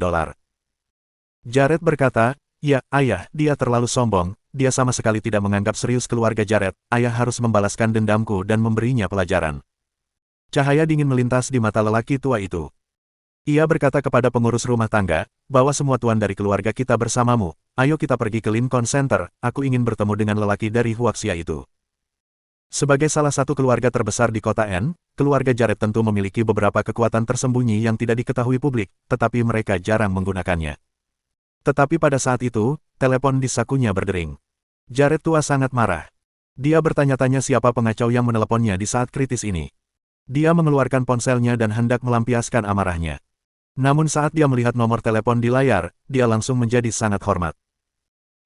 Jared berkata, ya, ayah, dia terlalu sombong, dia sama sekali tidak menganggap serius keluarga Jared, ayah harus membalaskan dendamku dan memberinya pelajaran. Cahaya dingin melintas di mata lelaki tua itu. Ia berkata kepada pengurus rumah tangga, bahwa semua tuan dari keluarga kita bersamamu, ayo kita pergi ke Lincoln Center, aku ingin bertemu dengan lelaki dari Huaxia itu. Sebagai salah satu keluarga terbesar di kota N, keluarga Jared tentu memiliki beberapa kekuatan tersembunyi yang tidak diketahui publik, tetapi mereka jarang menggunakannya. Tetapi pada saat itu, telepon di sakunya berdering. Jared tua sangat marah. Dia bertanya-tanya siapa pengacau yang meneleponnya di saat kritis ini. Dia mengeluarkan ponselnya dan hendak melampiaskan amarahnya. Namun saat dia melihat nomor telepon di layar, dia langsung menjadi sangat hormat.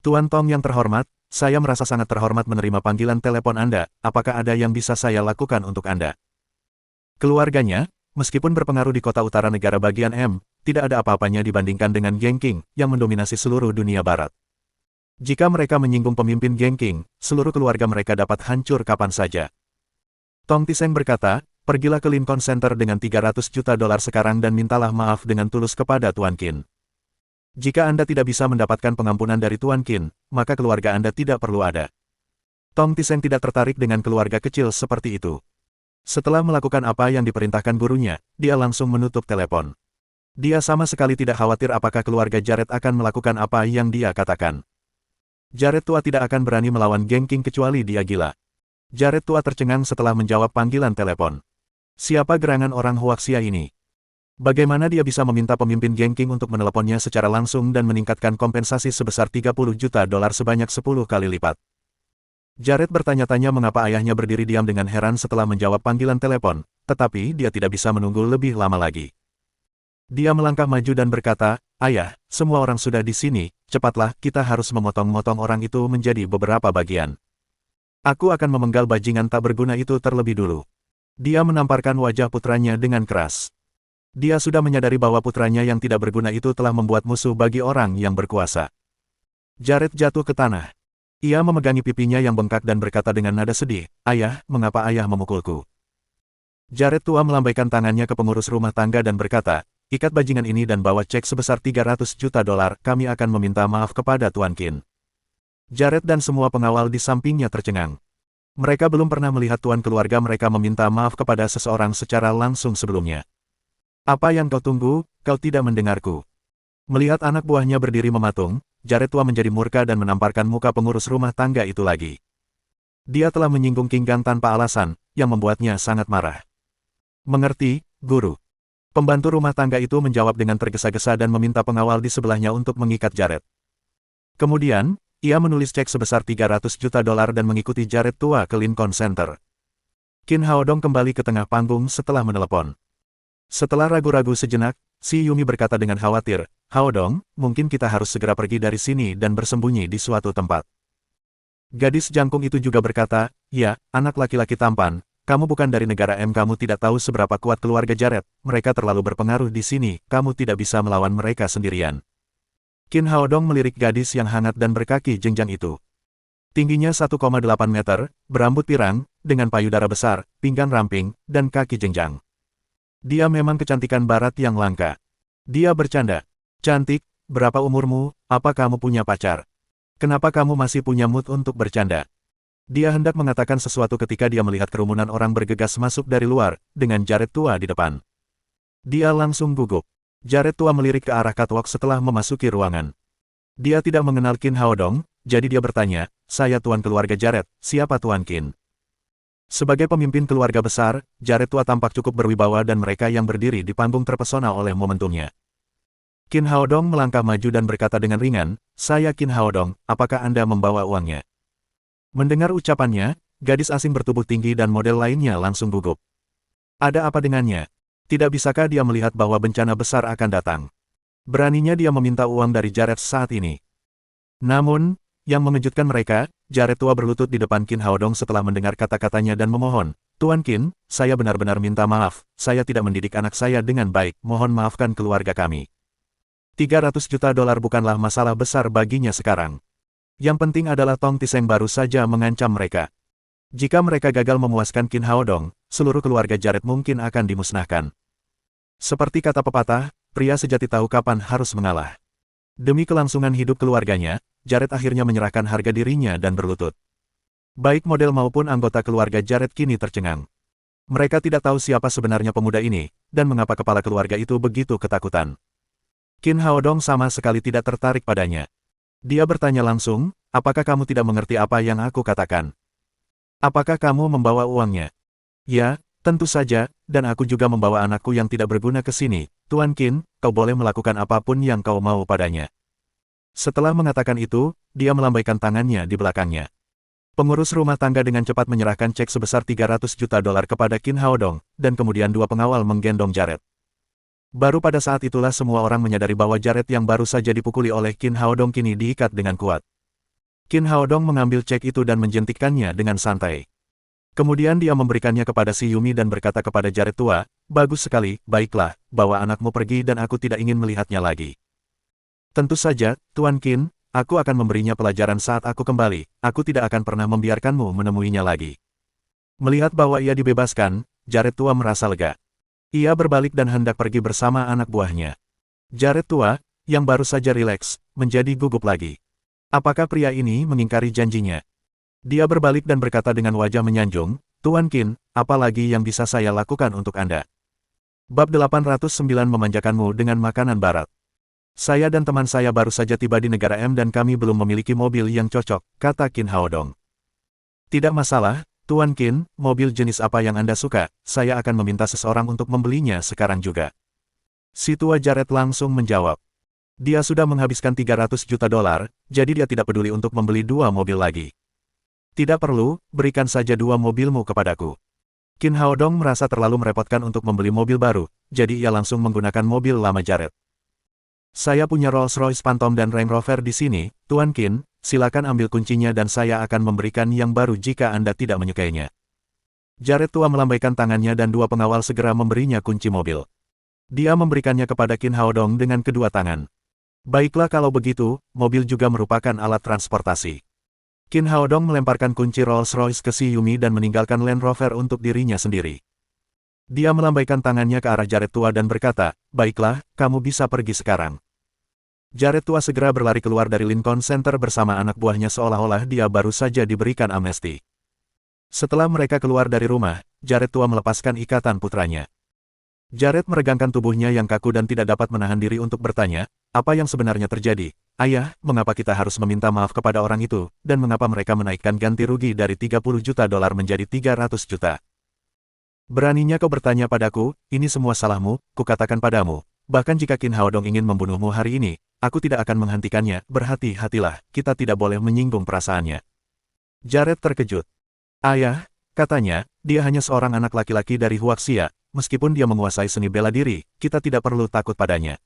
Tuan Tong yang terhormat, saya merasa sangat terhormat menerima panggilan telepon Anda, apakah ada yang bisa saya lakukan untuk Anda? Keluarganya, meskipun berpengaruh di kota utara negara bagian M, tidak ada apa-apanya dibandingkan dengan geng Qing, yang mendominasi seluruh dunia barat. Jika mereka menyinggung pemimpin geng Qing, seluruh keluarga mereka dapat hancur kapan saja. Tong Tiseng berkata, pergilah ke Lincoln Center dengan $300 juta sekarang dan mintalah maaf dengan tulus kepada Tuan Qin. Jika Anda tidak bisa mendapatkan pengampunan dari Tuan Qin, maka keluarga Anda tidak perlu ada. Tong Tiseng tidak tertarik dengan keluarga kecil seperti itu. Setelah melakukan apa yang diperintahkan gurunya, dia langsung menutup telepon. Dia sama sekali tidak khawatir apakah keluarga Jared akan melakukan apa yang dia katakan. Jared tua tidak akan berani melawan geng Qing kecuali dia gila. Jared tua tercengang setelah menjawab panggilan telepon. Siapa gerangan orang Huaxia ini? Bagaimana dia bisa meminta pemimpin geng Qing untuk meneleponnya secara langsung dan meningkatkan kompensasi sebesar $30 juta sebanyak 10 kali lipat? Jared bertanya-tanya mengapa ayahnya berdiri diam dengan heran setelah menjawab panggilan telepon, tetapi dia tidak bisa menunggu lebih lama lagi. Dia melangkah maju dan berkata, ayah, semua orang sudah di sini, cepatlah, kita harus memotong-motong orang itu menjadi beberapa bagian. Aku akan memenggal bajingan tak berguna itu terlebih dulu. Dia menamparkan wajah putranya dengan keras. Dia sudah menyadari bahwa putranya yang tidak berguna itu telah membuat musuh bagi orang yang berkuasa. Jared jatuh ke tanah. Ia memegangi pipinya yang bengkak dan berkata dengan nada sedih, "Ayah, mengapa ayah memukulku?" Jared tua melambaikan tangannya ke pengurus rumah tangga dan berkata, "Ikat bajingan ini dan bawa cek sebesar 300 juta dolar, kami akan meminta maaf kepada Tuan Qin." Jared dan semua pengawal di sampingnya tercengang. Mereka belum pernah melihat tuan keluarga mereka meminta maaf kepada seseorang secara langsung sebelumnya. "Apa yang kau tunggu? Kau tidak mendengarku." Melihat anak buahnya berdiri mematung, Jared tua menjadi murka dan menamparkan muka pengurus rumah tangga itu lagi. Dia telah menyinggung King Gang tanpa alasan, yang membuatnya sangat marah. "Mengerti, Guru." Pembantu rumah tangga itu menjawab dengan tergesa-gesa dan meminta pengawal di sebelahnya untuk mengikat Jared. Kemudian, ia menulis cek sebesar 300 juta dolar dan mengikuti Jared tua ke Lincoln Center. Qin Haodong kembali ke tengah panggung setelah menelepon. Setelah ragu-ragu sejenak, si Yumi berkata dengan khawatir, "Haodong, mungkin kita harus segera pergi dari sini dan bersembunyi di suatu tempat." Gadis jangkung itu juga berkata, "Ya, anak laki-laki tampan, kamu bukan dari negara M, kamu tidak tahu seberapa kuat keluarga Jared, mereka terlalu berpengaruh di sini, kamu tidak bisa melawan mereka sendirian." Qin Haodong melirik gadis yang hangat dan berkaki jenjang itu. Tingginya 1,8 meter, berambut pirang, dengan payudara besar, pinggang ramping, dan kaki jenjang. Dia memang kecantikan barat yang langka. Dia bercanda. "Cantik, berapa umurmu, apa kamu punya pacar? Kenapa kamu masih punya mood untuk bercanda?" Dia hendak mengatakan sesuatu ketika dia melihat kerumunan orang bergegas masuk dari luar, dengan Jared tua di depan. Dia langsung gugup. Jared tua melirik ke arah catwalk setelah memasuki ruangan. Dia tidak mengenal Qin Haodong, jadi dia bertanya, "Saya tuan keluarga Jared, siapa Tuan Qin?" Sebagai pemimpin keluarga besar, Jared tua tampak cukup berwibawa dan mereka yang berdiri di panggung terpesona oleh momentumnya. Qin Haodong melangkah maju dan berkata dengan ringan, "Saya Qin Haodong, apakah Anda membawa uangnya?" Mendengar ucapannya, gadis asing bertubuh tinggi dan model lainnya langsung gugup. Ada apa dengannya? Tidak bisakah dia melihat bahwa bencana besar akan datang? Beraninya dia meminta uang dari Jared saat ini. Namun, yang mengejutkan mereka, Jared tua berlutut di depan Qin Haodong setelah mendengar kata-katanya dan memohon, "Tuan Qin, saya benar-benar minta maaf, saya tidak mendidik anak saya dengan baik, mohon maafkan keluarga kami." 300 juta dolar bukanlah masalah besar baginya sekarang. Yang penting adalah Tong Tiseng baru saja mengancam mereka. Jika mereka gagal memuaskan Qin Haodong, seluruh keluarga Jared mungkin akan dimusnahkan. Seperti kata pepatah, pria sejati tahu kapan harus mengalah. Demi kelangsungan hidup keluarganya, Jared akhirnya menyerahkan harga dirinya dan berlutut. Baik model maupun anggota keluarga Jared kini tercengang. Mereka tidak tahu siapa sebenarnya pemuda ini, dan mengapa kepala keluarga itu begitu ketakutan. Qin Haodong sama sekali tidak tertarik padanya. Dia bertanya langsung, "Apakah kamu tidak mengerti apa yang aku katakan? Apakah kamu membawa uangnya?" "Ya, tentu saja, dan aku juga membawa anakku yang tidak berguna ke sini. Tuan Qin, kau boleh melakukan apapun yang kau mau padanya." Setelah mengatakan itu, dia melambaikan tangannya di belakangnya. Pengurus rumah tangga dengan cepat menyerahkan cek sebesar 300 juta dolar kepada Qin Haodong, dan kemudian dua pengawal menggendong Jared. Baru pada saat itulah semua orang menyadari bahwa Jared yang baru saja dipukuli oleh Qin Haodong kini diikat dengan kuat. Qin Haodong mengambil cek itu dan menjentikkannya dengan santai. Kemudian dia memberikannya kepada si Yumi dan berkata kepada Jared tua, "Bagus sekali, baiklah, bawa anakmu pergi dan aku tidak ingin melihatnya lagi." "Tentu saja, Tuan Qin, aku akan memberinya pelajaran saat aku kembali, aku tidak akan pernah membiarkanmu menemuinya lagi." Melihat bahwa ia dibebaskan, Jared tua merasa lega. Ia berbalik dan hendak pergi bersama anak buahnya. Jared tua, yang baru saja rileks, menjadi gugup lagi. Apakah pria ini mengingkari janjinya? Dia berbalik dan berkata dengan wajah menyanjung, "Tuan Qin, apa lagi yang bisa saya lakukan untuk Anda?" Bab 809 memanjakanmu dengan makanan barat. "Saya dan teman saya baru saja tiba di negara M dan kami belum memiliki mobil yang cocok," kata Qin Haodong. "Tidak masalah, Tuan Qin, mobil jenis apa yang Anda suka, saya akan meminta seseorang untuk membelinya sekarang juga." Si tua Jared langsung menjawab. Dia sudah menghabiskan 300 juta dolar, jadi dia tidak peduli untuk membeli dua mobil lagi. "Tidak perlu, berikan saja dua mobilmu kepadaku." Qin Haodong merasa terlalu merepotkan untuk membeli mobil baru, jadi ia langsung menggunakan mobil lama Jared. "Saya punya Rolls-Royce Phantom dan Range Rover di sini, Tuan Qin, silakan ambil kuncinya dan saya akan memberikan yang baru jika Anda tidak menyukainya." Jared tua melambaikan tangannya dan dua pengawal segera memberinya kunci mobil. Dia memberikannya kepada Qin Haodong dengan kedua tangan. "Baiklah kalau begitu, mobil juga merupakan alat transportasi." Qin Haodong melemparkan kunci Rolls-Royce ke si Yumi dan meninggalkan Land Rover untuk dirinya sendiri. Dia melambaikan tangannya ke arah Jared tua dan berkata, "Baiklah, kamu bisa pergi sekarang." Jared tua segera berlari keluar dari Lincoln Center bersama anak buahnya seolah-olah dia baru saja diberikan amnesti. Setelah mereka keluar dari rumah, Jared tua melepaskan ikatan putranya. Jared meregangkan tubuhnya yang kaku dan tidak dapat menahan diri untuk bertanya, "Apa yang sebenarnya terjadi? Ayah, mengapa kita harus meminta maaf kepada orang itu, dan mengapa mereka menaikkan ganti rugi dari 30 juta dolar menjadi 300 juta? Beraninya kau bertanya padaku, ini semua salahmu, kukatakan padamu. Bahkan jika Qin Haodong ingin membunuhmu hari ini, aku tidak akan menghentikannya, berhati-hatilah, kita tidak boleh menyinggung perasaannya." Jared terkejut. "Ayah," katanya, "dia hanya seorang anak laki-laki dari Huaxia, meskipun dia menguasai seni bela diri, kita tidak perlu takut padanya."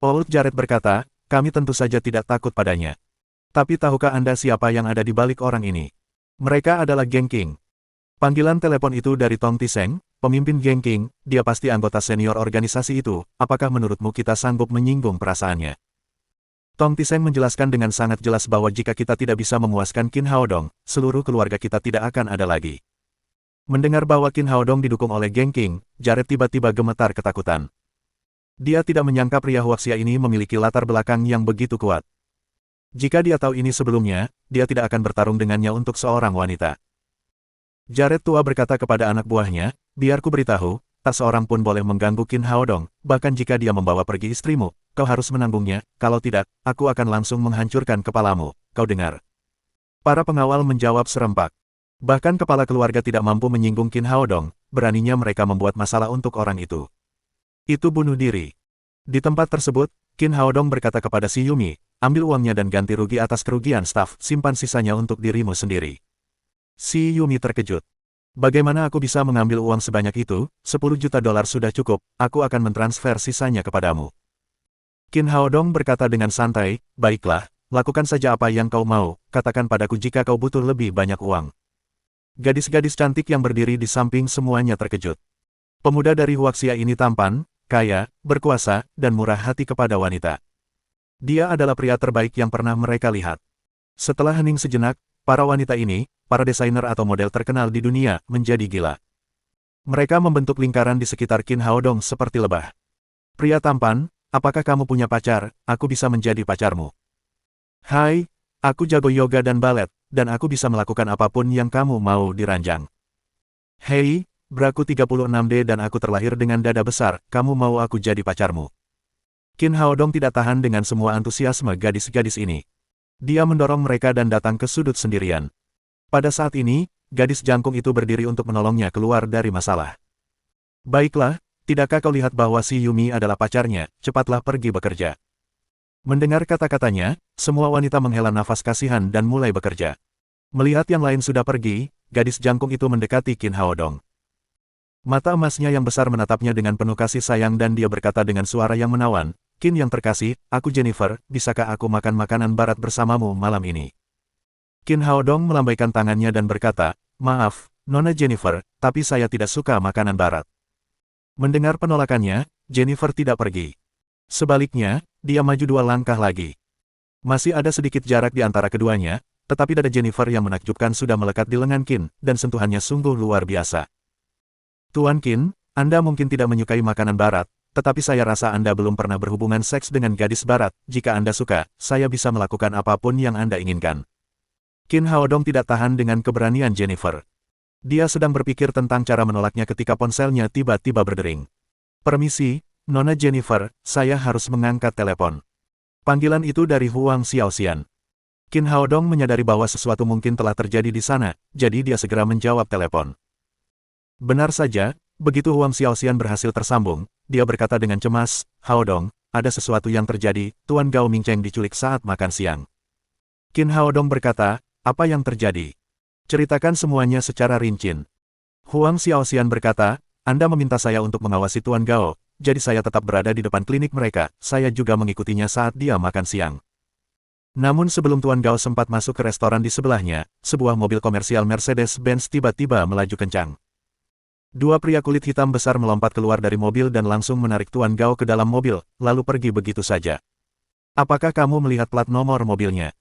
Old Jared berkata, "Kami tentu saja tidak takut padanya. Tapi tahukah Anda siapa yang ada di balik orang ini? Mereka adalah Geng King." Panggilan telepon itu dari Tong Tiseng, pemimpin Geng King, dia pasti anggota senior organisasi itu, apakah menurutmu kita sanggup menyinggung perasaannya? Tong Tiseng menjelaskan dengan sangat jelas bahwa jika kita tidak bisa memuaskan Qin Haodong, seluruh keluarga kita tidak akan ada lagi. Mendengar bahwa Qin Haodong didukung oleh Geng King, Jared tiba-tiba gemetar ketakutan. Dia tidak menyangka pria Huaxia ini memiliki latar belakang yang begitu kuat. Jika dia tahu ini sebelumnya, dia tidak akan bertarung dengannya untuk seorang wanita. Jared tua berkata kepada anak buahnya, "Biar ku beritahu, tak seorang pun boleh mengganggu Qin Haodong, bahkan jika dia membawa pergi istrimu, kau harus menanggungnya, kalau tidak, aku akan langsung menghancurkan kepalamu, kau dengar?" Para pengawal menjawab serempak. Bahkan kepala keluarga tidak mampu menyinggung Qin Haodong, beraninya mereka membuat masalah untuk orang itu. Itu bunuh diri. Di tempat tersebut, Qin Haodong berkata kepada si Yumi, "Ambil uangnya dan ganti rugi atas kerugian staf, simpan sisanya untuk dirimu sendiri." Si Yumi terkejut. "Bagaimana aku bisa mengambil uang sebanyak itu? 10 juta dolar sudah cukup, aku akan mentransfer sisanya kepadamu." Qin Haodong berkata dengan santai, "Baiklah, lakukan saja apa yang kau mau, katakan padaku jika kau butuh lebih banyak uang." Gadis-gadis cantik yang berdiri di samping semuanya terkejut. Pemuda dari Huaxia ini tampan, kaya, berkuasa, dan murah hati kepada wanita. Dia adalah pria terbaik yang pernah mereka lihat. Setelah hening sejenak, para wanita ini, para desainer atau model terkenal di dunia, menjadi gila. Mereka membentuk lingkaran di sekitar Qin Haodong seperti lebah. "Pria tampan, apakah kamu punya pacar? Aku bisa menjadi pacarmu. Hai, aku jago yoga dan balet, dan aku bisa melakukan apapun yang kamu mau di ranjang. Hei, Braku 36D dan aku terlahir dengan dada besar, kamu mau aku jadi pacarmu?" Qin Haodong tidak tahan dengan semua antusiasme gadis-gadis ini. Dia mendorong mereka dan datang ke sudut sendirian. Pada saat ini, gadis jangkung itu berdiri untuk menolongnya keluar dari masalah. "Baiklah, tidakkah kau lihat bahwa si Yumi adalah pacarnya, cepatlah pergi bekerja." Mendengar kata-katanya, semua wanita menghela nafas kasihan dan mulai bekerja. Melihat yang lain sudah pergi, gadis jangkung itu mendekati Qin Haodong. Mata emasnya yang besar menatapnya dengan penuh kasih sayang dan dia berkata dengan suara yang menawan, "Qin yang terkasih, aku Jennifer, bisakah aku makan makanan barat bersamamu malam ini?" Qin Haodong melambaikan tangannya dan berkata, "Maaf, Nona Jennifer, tapi saya tidak suka makanan barat." Mendengar penolakannya, Jennifer tidak pergi. Sebaliknya, dia maju 2 langkah lagi. Masih ada sedikit jarak di antara keduanya, tetapi dada Jennifer yang menakjubkan sudah melekat di lengan Qin, dan sentuhannya sungguh luar biasa. "Tuan Qin, Anda mungkin tidak menyukai makanan barat, tetapi saya rasa Anda belum pernah berhubungan seks dengan gadis barat. Jika Anda suka, saya bisa melakukan apapun yang Anda inginkan." Qin Haodong tidak tahan dengan keberanian Jennifer. Dia sedang berpikir tentang cara menolaknya ketika ponselnya tiba-tiba berdering. "Permisi, Nona Jennifer, saya harus mengangkat telepon." Panggilan itu dari Huang Xiaoxian. Qin Haodong menyadari bahwa sesuatu mungkin telah terjadi di sana, jadi dia segera menjawab telepon. Benar saja, begitu Huang Xiaoxian berhasil tersambung, dia berkata dengan cemas, "Haodong, ada sesuatu yang terjadi, Tuan Gao Mingcheng diculik saat makan siang." Qin Haodong berkata, "Apa yang terjadi? Ceritakan semuanya secara rinci." Huang Xiaoxian berkata, "Anda meminta saya untuk mengawasi Tuan Gao, jadi saya tetap berada di depan klinik mereka, saya juga mengikutinya saat dia makan siang. Namun sebelum Tuan Gao sempat masuk ke restoran di sebelahnya, sebuah mobil komersial Mercedes-Benz tiba-tiba melaju kencang. 2 pria kulit hitam besar melompat keluar dari mobil dan langsung menarik Tuan Gao ke dalam mobil, lalu pergi begitu saja. Apakah kamu melihat plat nomor mobilnya?"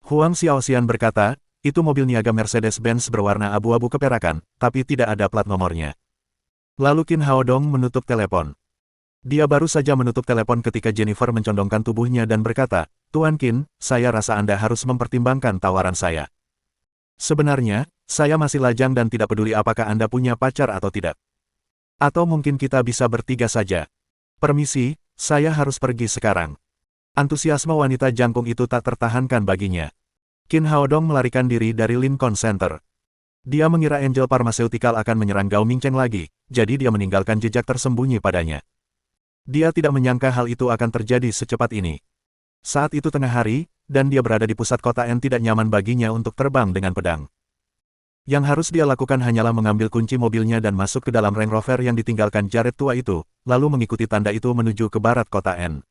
Huang Xiaoxian berkata, Itu mobil niaga Mercedes-Benz berwarna abu-abu keperakan, tapi tidak ada plat nomornya. Lalu Qin Haodong menutup telepon. Dia baru saja menutup telepon ketika Jennifer mencondongkan tubuhnya dan berkata, "Tuan Qin, saya rasa Anda harus mempertimbangkan tawaran saya. Sebenarnya, saya masih lajang dan tidak peduli apakah Anda punya pacar atau tidak. Atau mungkin kita bisa bertiga saja. Permisi, saya harus pergi sekarang." Antusiasme wanita jangkung itu tak tertahankan baginya. Qin Haodong melarikan diri dari Lincoln Center. Dia mengira Angel Pharmaceutical akan menyerang Gao Mingcheng lagi, jadi dia meninggalkan jejak tersembunyi padanya. Dia tidak menyangka hal itu akan terjadi secepat ini. Saat itu tengah hari, dan dia berada di pusat kota yang tidak nyaman baginya untuk terbang dengan pedang. Yang harus dia lakukan hanyalah mengambil kunci mobilnya dan masuk ke dalam Range Rover yang ditinggalkan Jared tua itu, lalu mengikuti tanda itu menuju ke barat kota N.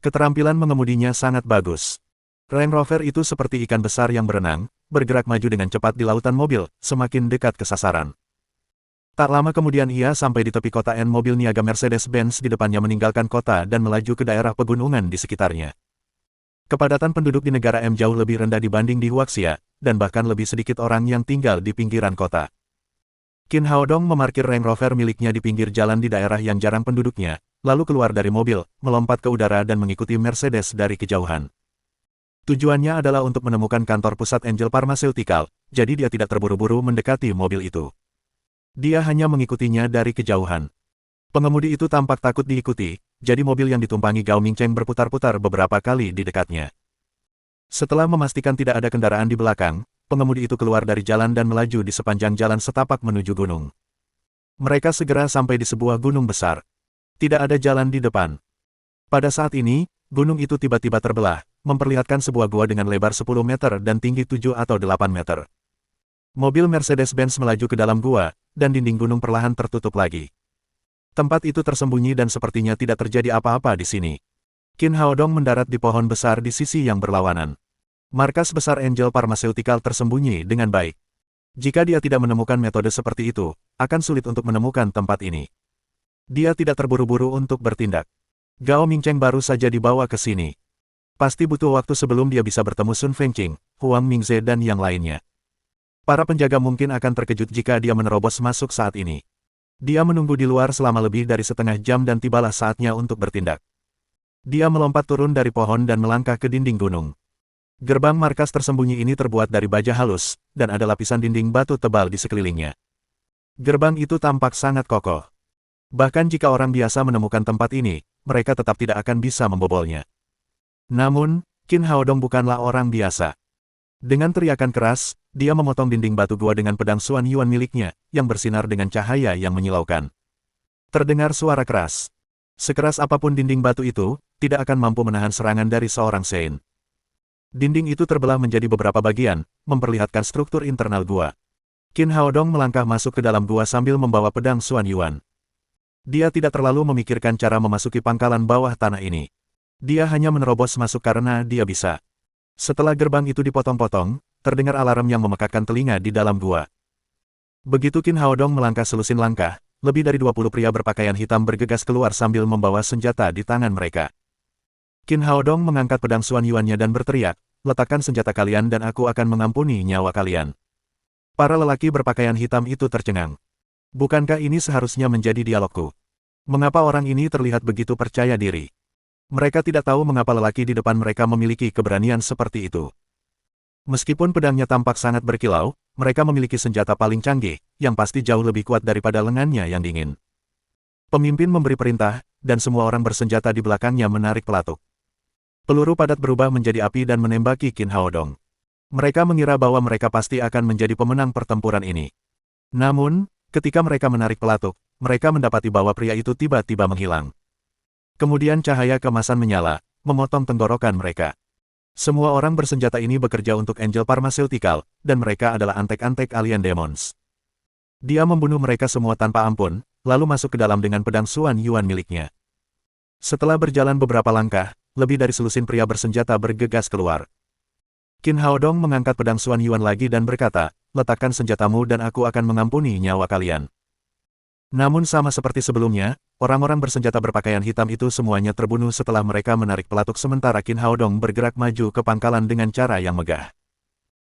Keterampilan mengemudinya sangat bagus. Range Rover itu seperti ikan besar yang berenang, bergerak maju dengan cepat di lautan mobil, semakin dekat ke sasaran. Tak lama kemudian ia sampai di tepi kota N. Mobil niaga Mercedes-Benz di depannya meninggalkan kota dan melaju ke daerah pegunungan di sekitarnya. Kepadatan penduduk di negara M jauh lebih rendah dibanding di Huaxia, dan bahkan lebih sedikit orang yang tinggal di pinggiran kota. Qin Haodong memarkir Range Rover miliknya di pinggir jalan di daerah yang jarang penduduknya, lalu keluar dari mobil, melompat ke udara dan mengikuti Mercedes dari kejauhan. Tujuannya adalah untuk menemukan kantor pusat Angel Pharmaceutical, jadi dia tidak terburu-buru mendekati mobil itu. Dia hanya mengikutinya dari kejauhan. Pengemudi itu tampak takut diikuti, jadi mobil yang ditumpangi Gao Mingcheng berputar-putar beberapa kali di dekatnya. Setelah memastikan tidak ada kendaraan di belakang, pengemudi itu keluar dari jalan dan melaju di sepanjang jalan setapak menuju gunung. Mereka segera sampai di sebuah gunung besar. Tidak ada jalan di depan. Pada saat ini, gunung itu tiba-tiba terbelah, memperlihatkan sebuah gua dengan lebar 10 meter dan tinggi 7 atau 8 meter. Mobil Mercedes-Benz melaju ke dalam gua, dan dinding gunung perlahan tertutup lagi. Tempat itu tersembunyi dan sepertinya tidak terjadi apa-apa di sini. Qin Haodong mendarat di pohon besar di sisi yang berlawanan. Markas besar Angel Pharmaceutical tersembunyi dengan baik. Jika dia tidak menemukan metode seperti itu, akan sulit untuk menemukan tempat ini. Dia tidak terburu-buru untuk bertindak. Gao Mingcheng baru saja dibawa ke sini. Pasti butuh waktu sebelum dia bisa bertemu Sun Fengqing, Huang Mingze dan yang lainnya. Para penjaga mungkin akan terkejut jika dia menerobos masuk saat ini. Dia menunggu di luar selama lebih dari setengah jam dan tibalah saatnya untuk bertindak. Dia melompat turun dari pohon dan melangkah ke dinding gunung. Gerbang markas tersembunyi ini terbuat dari baja halus, dan ada lapisan dinding batu tebal di sekelilingnya. Gerbang itu tampak sangat kokoh. Bahkan jika orang biasa menemukan tempat ini, mereka tetap tidak akan bisa membobolnya. Namun, Qin Haodong bukanlah orang biasa. Dengan teriakan keras, dia memotong dinding batu gua dengan pedang Xuan Yuan miliknya, yang bersinar dengan cahaya yang menyilaukan. Terdengar suara keras. Sekeras apapun dinding batu itu, tidak akan mampu menahan serangan dari seorang Sein. Dinding itu terbelah menjadi beberapa bagian, memperlihatkan struktur internal gua. Qin Haodong melangkah masuk ke dalam gua sambil membawa pedang Xuan Yuan. Dia tidak terlalu memikirkan cara memasuki pangkalan bawah tanah ini. Dia hanya menerobos masuk karena dia bisa. Setelah gerbang itu dipotong-potong, terdengar alarm yang memekakkan telinga di dalam gua. Begitu Qin Haodong melangkah selusin langkah, lebih dari 20 pria berpakaian hitam bergegas keluar sambil membawa senjata di tangan mereka. Qin Haodong mengangkat pedang Xuan Yuan-nya dan berteriak, "Letakkan senjata kalian dan aku akan mengampuni nyawa kalian." Para lelaki berpakaian hitam itu tercengang. Bukankah ini seharusnya menjadi dialogku? Mengapa orang ini terlihat begitu percaya diri? Mereka tidak tahu mengapa lelaki di depan mereka memiliki keberanian seperti itu. Meskipun pedangnya tampak sangat berkilau, mereka memiliki senjata paling canggih, yang pasti jauh lebih kuat daripada lengannya yang dingin. Pemimpin memberi perintah, dan semua orang bersenjata di belakangnya menarik pelatuk. Peluru padat berubah menjadi api dan menembaki Qin Haodong. Mereka mengira bahwa mereka pasti akan menjadi pemenang pertempuran ini. Namun, ketika mereka menarik pelatuk, mereka mendapati bahwa pria itu tiba-tiba menghilang. Kemudian cahaya kemasan menyala, memotong tenggorokan mereka. Semua orang bersenjata ini bekerja untuk Angel Pharmaceutical, dan mereka adalah antek-antek alien demons. Dia membunuh mereka semua tanpa ampun, lalu masuk ke dalam dengan pedang Xuan Yuan miliknya. Setelah berjalan beberapa langkah, lebih dari selusin pria bersenjata bergegas keluar. Qin Haodong mengangkat pedang Xuan Yuan lagi dan berkata, "Letakkan senjatamu dan aku akan mengampuni nyawa kalian." Namun sama seperti sebelumnya, orang-orang bersenjata berpakaian hitam itu semuanya terbunuh setelah mereka menarik pelatuk sementara Qin Haodong bergerak maju ke pangkalan dengan cara yang megah.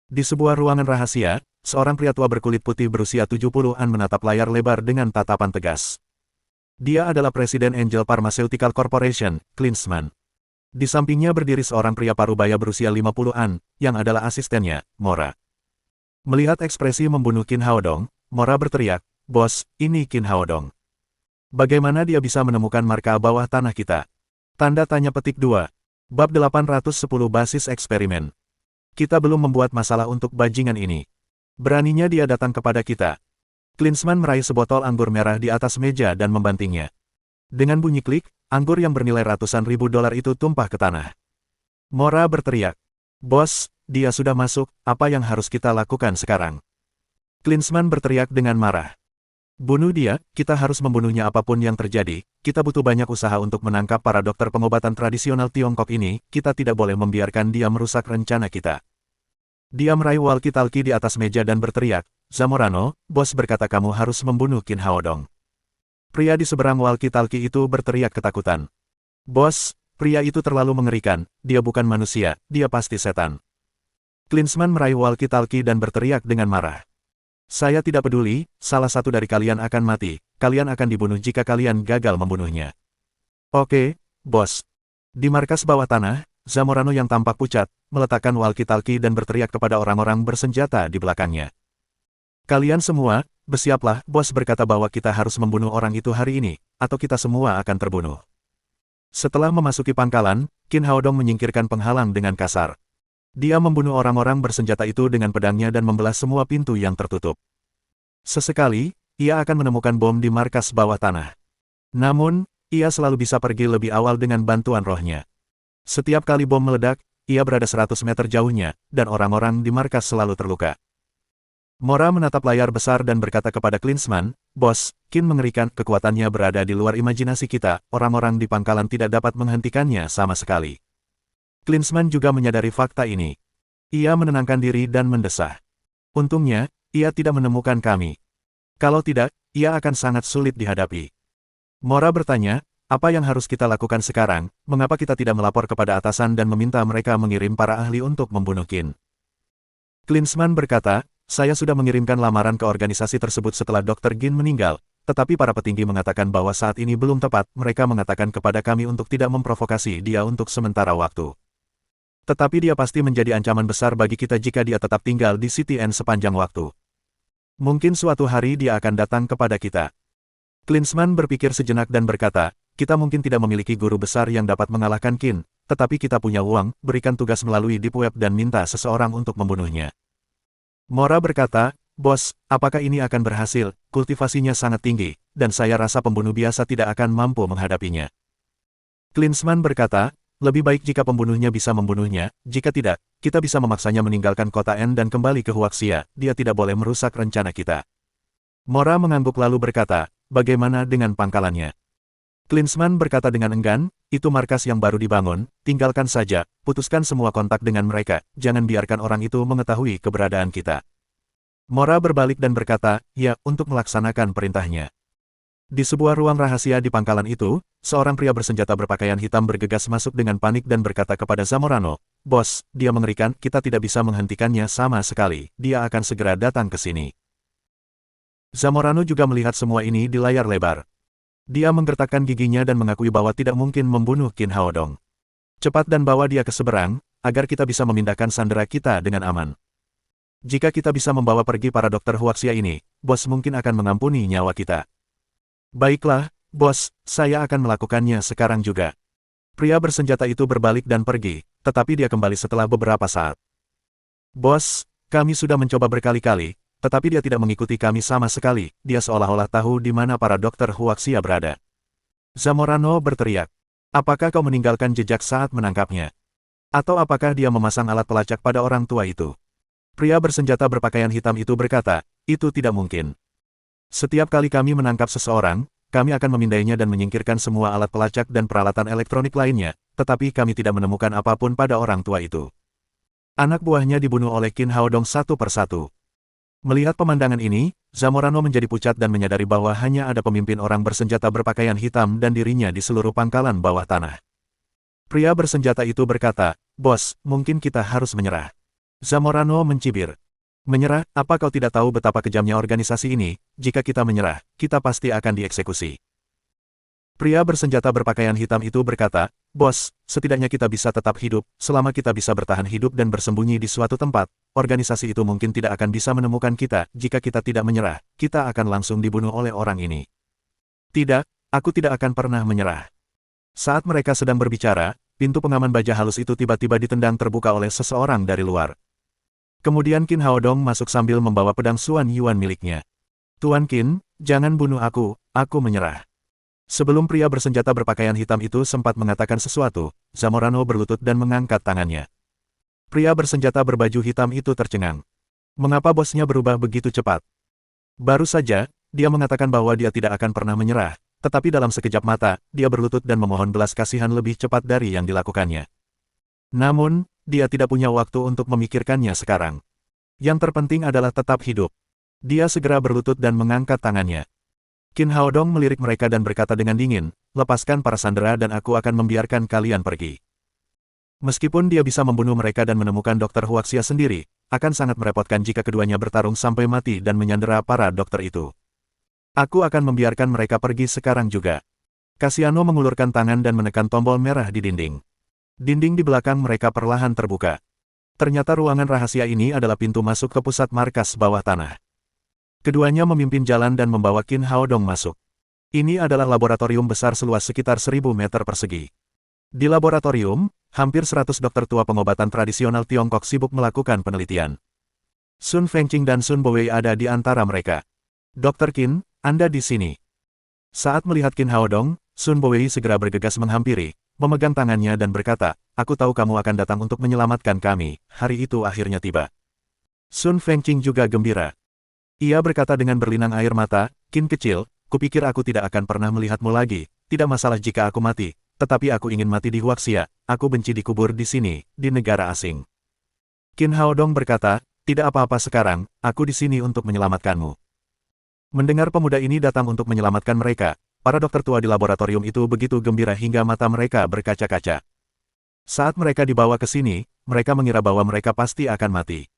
Di sebuah ruangan rahasia, seorang pria tua berkulit putih berusia 70-an menatap layar lebar dengan tatapan tegas. Dia adalah Presiden Angel Pharmaceutical Corporation, Klinsmann. Di sampingnya berdiri seorang pria parubaya berusia 50-an, yang adalah asistennya, Mora. Melihat ekspresi membunuh Qin Haodong, Mora berteriak, "Bos, ini Qin Haodong. Bagaimana dia bisa menemukan marka bawah tanah kita?" Tanda tanya petik 2. Bab 810 Basis Eksperimen. Kita belum membuat masalah untuk bajingan ini. Beraninya dia datang kepada kita. Klinsmann meraih sebotol anggur merah di atas meja dan membantingnya. Dengan bunyi klik, anggur yang bernilai ratusan ribu dolar itu tumpah ke tanah. Mora berteriak, "Bos, dia sudah masuk, apa yang harus kita lakukan sekarang?" Klinsmann berteriak dengan marah. "Bunuh dia, kita harus membunuhnya apapun yang terjadi, kita butuh banyak usaha untuk menangkap para dokter pengobatan tradisional Tiongkok ini, kita tidak boleh membiarkan dia merusak rencana kita." Dia meraih walkie-talkie di atas meja dan berteriak, "Zamorano, bos berkata kamu harus membunuh Qin Haodong." Pria di seberang walkie-talkie itu berteriak ketakutan. "Bos, pria itu terlalu mengerikan, dia bukan manusia, dia pasti setan." Klinsmann meraih walkie-talkie dan berteriak dengan marah. "Saya tidak peduli, salah satu dari kalian akan mati, kalian akan dibunuh jika kalian gagal membunuhnya." "Oke, bos." Di markas bawah tanah, Zamorano yang tampak pucat, meletakkan walkie-talkie dan berteriak kepada orang-orang bersenjata di belakangnya. "Kalian semua, bersiaplah, bos berkata bahwa kita harus membunuh orang itu hari ini, atau kita semua akan terbunuh." Setelah memasuki pangkalan, Qin Haodong menyingkirkan penghalang dengan kasar. Dia membunuh orang-orang bersenjata itu dengan pedangnya dan membelah semua pintu yang tertutup. Sesekali, ia akan menemukan bom di markas bawah tanah. Namun, ia selalu bisa pergi lebih awal dengan bantuan rohnya. Setiap kali bom meledak, ia berada 100 meter jauhnya, dan orang-orang di markas selalu terluka. Mora menatap layar besar dan berkata kepada Klinsmann, "Bos, Qin mengerikan, kekuatannya berada di luar imajinasi kita, orang-orang di pangkalan tidak dapat menghentikannya sama sekali." Klinsmann juga menyadari fakta ini. Ia menenangkan diri dan mendesah. "Untungnya, ia tidak menemukan kami. Kalau tidak, ia akan sangat sulit dihadapi." Mora bertanya, "Apa yang harus kita lakukan sekarang? Mengapa kita tidak melapor kepada atasan dan meminta mereka mengirim para ahli untuk membunuh Qin?" Klinsmann berkata, "Saya sudah mengirimkan lamaran ke organisasi tersebut setelah Dr. Qin meninggal, tetapi para petinggi mengatakan bahwa saat ini belum tepat, mereka mengatakan kepada kami untuk tidak memprovokasi dia untuk sementara waktu. Tetapi dia pasti menjadi ancaman besar bagi kita jika dia tetap tinggal di CTN sepanjang waktu. Mungkin suatu hari dia akan datang kepada kita." Klinsmann berpikir sejenak dan berkata, "Kita mungkin tidak memiliki guru besar yang dapat mengalahkan Qin, tetapi kita punya uang, berikan tugas melalui Deep Web dan minta seseorang untuk membunuhnya." Mora berkata, "Bos, apakah ini akan berhasil? Kultivasinya sangat tinggi, dan saya rasa pembunuh biasa tidak akan mampu menghadapinya." Klinsmann berkata, "Lebih baik jika pembunuhnya bisa membunuhnya, jika tidak, kita bisa memaksanya meninggalkan kota N dan kembali ke Huaxia, dia tidak boleh merusak rencana kita." Mora mengangguk lalu berkata, "Bagaimana dengan pangkalannya?" Klinsmann berkata dengan enggan, "Itu markas yang baru dibangun, tinggalkan saja, putuskan semua kontak dengan mereka, jangan biarkan orang itu mengetahui keberadaan kita." Mora berbalik dan berkata, "Ya, untuk melaksanakan perintahnya." Di sebuah ruang rahasia di pangkalan itu, seorang pria bersenjata berpakaian hitam bergegas masuk dengan panik dan berkata kepada Zamorano, "Bos, dia mengerikan, kita tidak bisa menghentikannya sama sekali, dia akan segera datang ke sini." Zamorano juga melihat semua ini di layar lebar. Dia menggertakkan giginya dan mengakui bahwa tidak mungkin membunuh Qin Haodong. "Cepat dan bawa dia ke seberang, agar kita bisa memindahkan sandera kita dengan aman. Jika kita bisa membawa pergi para dokter Huaxia ini, bos mungkin akan mengampuni nyawa kita." "Baiklah, bos, saya akan melakukannya sekarang juga." Pria bersenjata itu berbalik dan pergi, tetapi dia kembali setelah beberapa saat. "Bos, kami sudah mencoba berkali-kali, tetapi dia tidak mengikuti kami sama sekali, dia seolah-olah tahu di mana para dokter Huaxia berada." Zamorano berteriak, "Apakah kau meninggalkan jejak saat menangkapnya? Atau apakah dia memasang alat pelacak pada orang tua itu?" Pria bersenjata berpakaian hitam itu berkata, "Itu tidak mungkin. Setiap kali kami menangkap seseorang, kami akan memindainya dan menyingkirkan semua alat pelacak dan peralatan elektronik lainnya, tetapi kami tidak menemukan apapun pada orang tua itu." Anak buahnya dibunuh oleh Qin Haodong satu persatu. Melihat pemandangan ini, Zamorano menjadi pucat dan menyadari bahwa hanya ada pemimpin orang bersenjata berpakaian hitam dan dirinya di seluruh pangkalan bawah tanah. Pria bersenjata itu berkata, "Bos, mungkin kita harus menyerah. Zamorano mencibir. Menyerah, apa kau tidak tahu betapa kejamnya organisasi ini? Jika kita menyerah, kita pasti akan dieksekusi. Pria bersenjata berpakaian hitam itu berkata, Bos, setidaknya kita bisa tetap hidup, selama kita bisa bertahan hidup dan bersembunyi di suatu tempat, organisasi itu mungkin tidak akan bisa menemukan kita, jika kita tidak menyerah, kita akan langsung dibunuh oleh orang ini. Tidak, aku tidak akan pernah menyerah. Saat mereka sedang berbicara, pintu pengaman baja halus itu tiba-tiba ditendang terbuka oleh seseorang dari luar. Kemudian Qin Haodong masuk sambil membawa pedang Xuan Yuan miliknya. Tuan Qin, jangan bunuh aku menyerah. Sebelum pria bersenjata berpakaian hitam itu sempat mengatakan sesuatu, Zamorano berlutut dan mengangkat tangannya. Pria bersenjata berbaju hitam itu tercengang. Mengapa bosnya berubah begitu cepat? Baru saja, dia mengatakan bahwa dia tidak akan pernah menyerah, tetapi dalam sekejap mata, dia berlutut dan memohon belas kasihan lebih cepat dari yang dilakukannya. Namun, dia tidak punya waktu untuk memikirkannya sekarang. Yang terpenting adalah tetap hidup. Dia segera berlutut dan mengangkat tangannya. Qin Haodong melirik mereka dan berkata dengan dingin, lepaskan para sandera dan aku akan membiarkan kalian pergi. Meskipun dia bisa membunuh mereka dan menemukan Dr. Huaxia sendiri, akan sangat merepotkan jika keduanya bertarung sampai mati dan menyandera para dokter itu. Aku akan membiarkan mereka pergi sekarang juga. Cassiano mengulurkan tangan dan menekan tombol merah di dinding. Dinding di belakang mereka perlahan terbuka. Ternyata ruangan rahasia ini adalah pintu masuk ke pusat markas bawah tanah. Keduanya memimpin jalan dan membawa Qin Haodong masuk. Ini adalah laboratorium besar seluas sekitar 1000 meter persegi. Di laboratorium, hampir 100 dokter tua pengobatan tradisional Tiongkok sibuk melakukan penelitian. Sun Fengqing dan Sun Bowei ada di antara mereka. Dr. Qin, Anda di sini. Saat melihat Qin Haodong, Sun Bowei segera bergegas menghampiri, memegang tangannya dan berkata, aku tahu kamu akan datang untuk menyelamatkan kami, hari itu akhirnya tiba. Sun Fengqing juga gembira. Ia berkata dengan berlinang air mata, Qin kecil, kupikir aku tidak akan pernah melihatmu lagi, tidak masalah jika aku mati, tetapi aku ingin mati di Huaxia, aku benci dikubur di sini, di negara asing. Qin Haodong berkata, tidak apa-apa sekarang, aku di sini untuk menyelamatkanmu. Mendengar pemuda ini datang untuk menyelamatkan mereka, para dokter tua di laboratorium itu begitu gembira hingga mata mereka berkaca-kaca. Saat mereka dibawa ke sini, mereka mengira bahwa mereka pasti akan mati.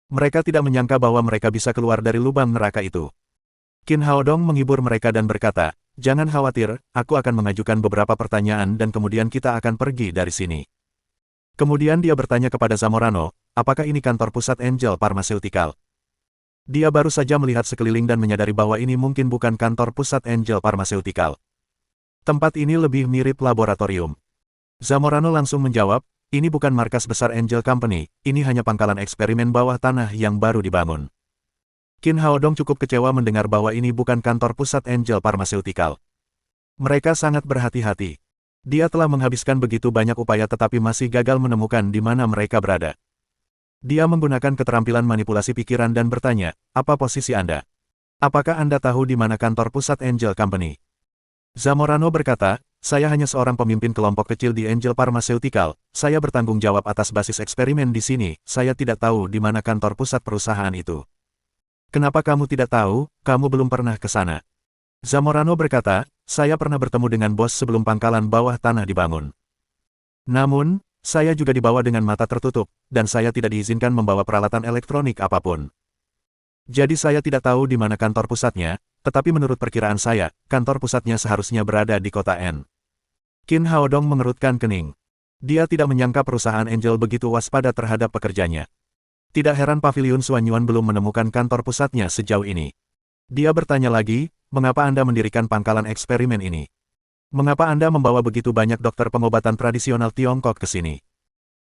Mereka tidak menyangka bahwa mereka bisa keluar dari lubang neraka itu. Qin Haodong menghibur mereka dan berkata, jangan khawatir, aku akan mengajukan beberapa pertanyaan dan kemudian kita akan pergi dari sini. Kemudian dia bertanya kepada Zamorano, apakah ini kantor pusat Angel Pharmaceutical? Dia baru saja melihat sekeliling dan menyadari bahwa ini mungkin bukan kantor pusat Angel Pharmaceutical. Tempat ini lebih mirip laboratorium. Zamorano langsung menjawab, ini bukan markas besar Angel Company, ini hanya pangkalan eksperimen bawah tanah yang baru dibangun. Qin Haodong cukup kecewa mendengar bahwa ini bukan kantor pusat Angel Pharmaceutical. Mereka sangat berhati-hati. Dia telah menghabiskan begitu banyak upaya tetapi masih gagal menemukan di mana mereka berada. Dia menggunakan keterampilan manipulasi pikiran dan bertanya, apa posisi Anda? Apakah Anda tahu di mana kantor pusat Angel Company? Zamorano berkata, saya hanya seorang pemimpin kelompok kecil di Angel Pharmaceutical, saya bertanggung jawab atas basis eksperimen di sini, saya tidak tahu di mana kantor pusat perusahaan itu. Kenapa kamu tidak tahu, kamu belum pernah ke sana? Zamorano berkata, saya pernah bertemu dengan bos sebelum pangkalan bawah tanah dibangun. Namun, saya juga dibawa dengan mata tertutup, dan saya tidak diizinkan membawa peralatan elektronik apapun. Jadi saya tidak tahu di mana kantor pusatnya, tetapi menurut perkiraan saya, kantor pusatnya seharusnya berada di kota N. Qin Haodong mengerutkan kening. Dia tidak menyangka perusahaan Angel begitu waspada terhadap pekerjanya. Tidak heran pavilion Xuanyuan belum menemukan kantor pusatnya sejauh ini. Dia bertanya lagi, mengapa Anda mendirikan pangkalan eksperimen ini? Mengapa Anda membawa begitu banyak dokter pengobatan tradisional Tiongkok ke sini?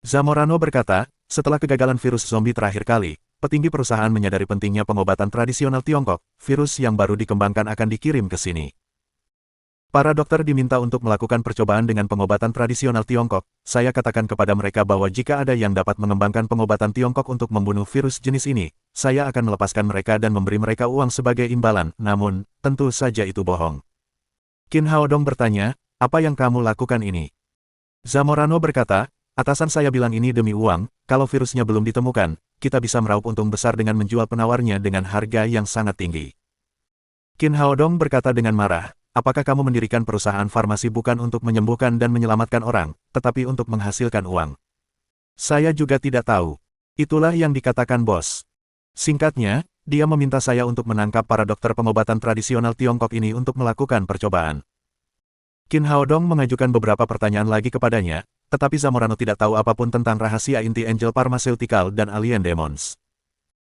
Zamorano berkata, setelah kegagalan virus zombie terakhir kali, petinggi perusahaan menyadari pentingnya pengobatan tradisional Tiongkok, virus yang baru dikembangkan akan dikirim ke sini. Para dokter diminta untuk melakukan percobaan dengan pengobatan tradisional Tiongkok. Saya katakan kepada mereka bahwa jika ada yang dapat mengembangkan pengobatan Tiongkok untuk membunuh virus jenis ini, saya akan melepaskan mereka dan memberi mereka uang sebagai imbalan, namun, tentu saja itu bohong. Qin Haodong bertanya, apa yang kamu lakukan ini? Zamorano berkata, atasan saya bilang ini demi uang, kalau virusnya belum ditemukan, kita bisa meraup untung besar dengan menjual penawarnya dengan harga yang sangat tinggi. Qin Haodong berkata dengan marah, apakah kamu mendirikan perusahaan farmasi bukan untuk menyembuhkan dan menyelamatkan orang, tetapi untuk menghasilkan uang? Saya juga tidak tahu. Itulah yang dikatakan bos. Singkatnya, dia meminta saya untuk menangkap para dokter pengobatan tradisional Tiongkok ini untuk melakukan percobaan. Qin Haodong mengajukan beberapa pertanyaan lagi kepadanya, tetapi Zamorano tidak tahu apapun tentang rahasia inti Angel Pharmaceutical dan Alien Demons.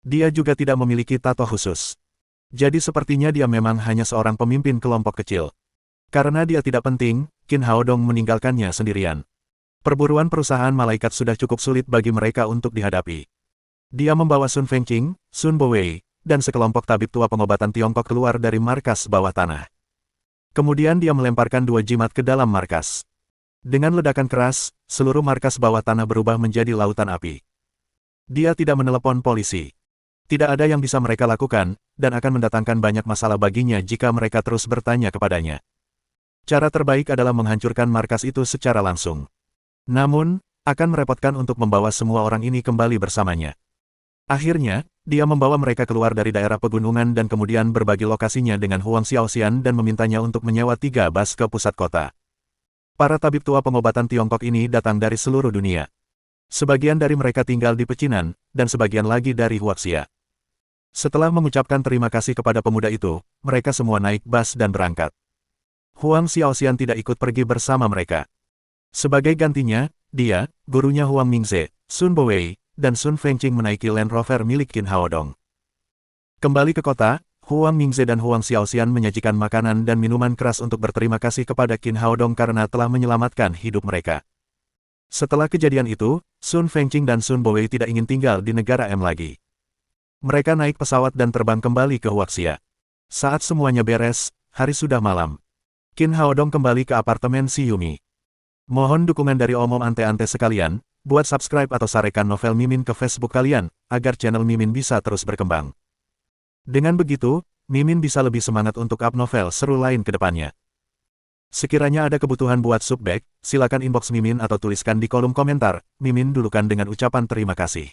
Dia juga tidak memiliki tato khusus. Jadi sepertinya dia memang hanya seorang pemimpin kelompok kecil. Karena dia tidak penting, Qin Haodong meninggalkannya sendirian. Perburuan perusahaan malaikat sudah cukup sulit bagi mereka untuk dihadapi. Dia membawa Sun Fengqing, Sun Bowei, dan sekelompok tabib tua pengobatan Tiongkok keluar dari markas bawah tanah. Kemudian dia melemparkan 2 jimat ke dalam markas. Dengan ledakan keras, seluruh markas bawah tanah berubah menjadi lautan api. Dia tidak menelepon polisi. Tidak ada yang bisa mereka lakukan, dan akan mendatangkan banyak masalah baginya jika mereka terus bertanya kepadanya. Cara terbaik adalah menghancurkan markas itu secara langsung. Namun, akan merepotkan untuk membawa semua orang ini kembali bersamanya. Akhirnya, dia membawa mereka keluar dari daerah pegunungan dan kemudian berbagi lokasinya dengan Huang Xiaoxian dan memintanya untuk menyewa 3 bus ke pusat kota. Para tabib tua pengobatan Tiongkok ini datang dari seluruh dunia. Sebagian dari mereka tinggal di pecinan, dan sebagian lagi dari Huaxia. Setelah mengucapkan terima kasih kepada pemuda itu, mereka semua naik bus dan berangkat. Huang Xiaoxian tidak ikut pergi bersama mereka. Sebagai gantinya, dia, gurunya Huang Mingze, Sun Bowei, dan Sun Fengqing menaiki Land Rover milik Qin Haodong. Kembali ke kota, Huang Mingze dan Huang Xiaoxian menyajikan makanan dan minuman keras untuk berterima kasih kepada Qin Haodong karena telah menyelamatkan hidup mereka. Setelah kejadian itu, Sun Fengqing dan Sun Bowei tidak ingin tinggal di negara M lagi. Mereka naik pesawat dan terbang kembali ke Huaxia. Saat semuanya beres, hari sudah malam. Qin Haodong kembali ke apartemen si Yumi. Mohon dukungan dari omom ante-ante sekalian, buat subscribe atau sarekan novel Mimin ke Facebook kalian, agar channel Mimin bisa terus berkembang. Dengan begitu, Mimin bisa lebih semangat untuk up novel seru lain ke depannya. Sekiranya ada kebutuhan buat subback, silakan inbox Mimin atau tuliskan di kolom komentar, Mimin dulukan dengan ucapan terima kasih.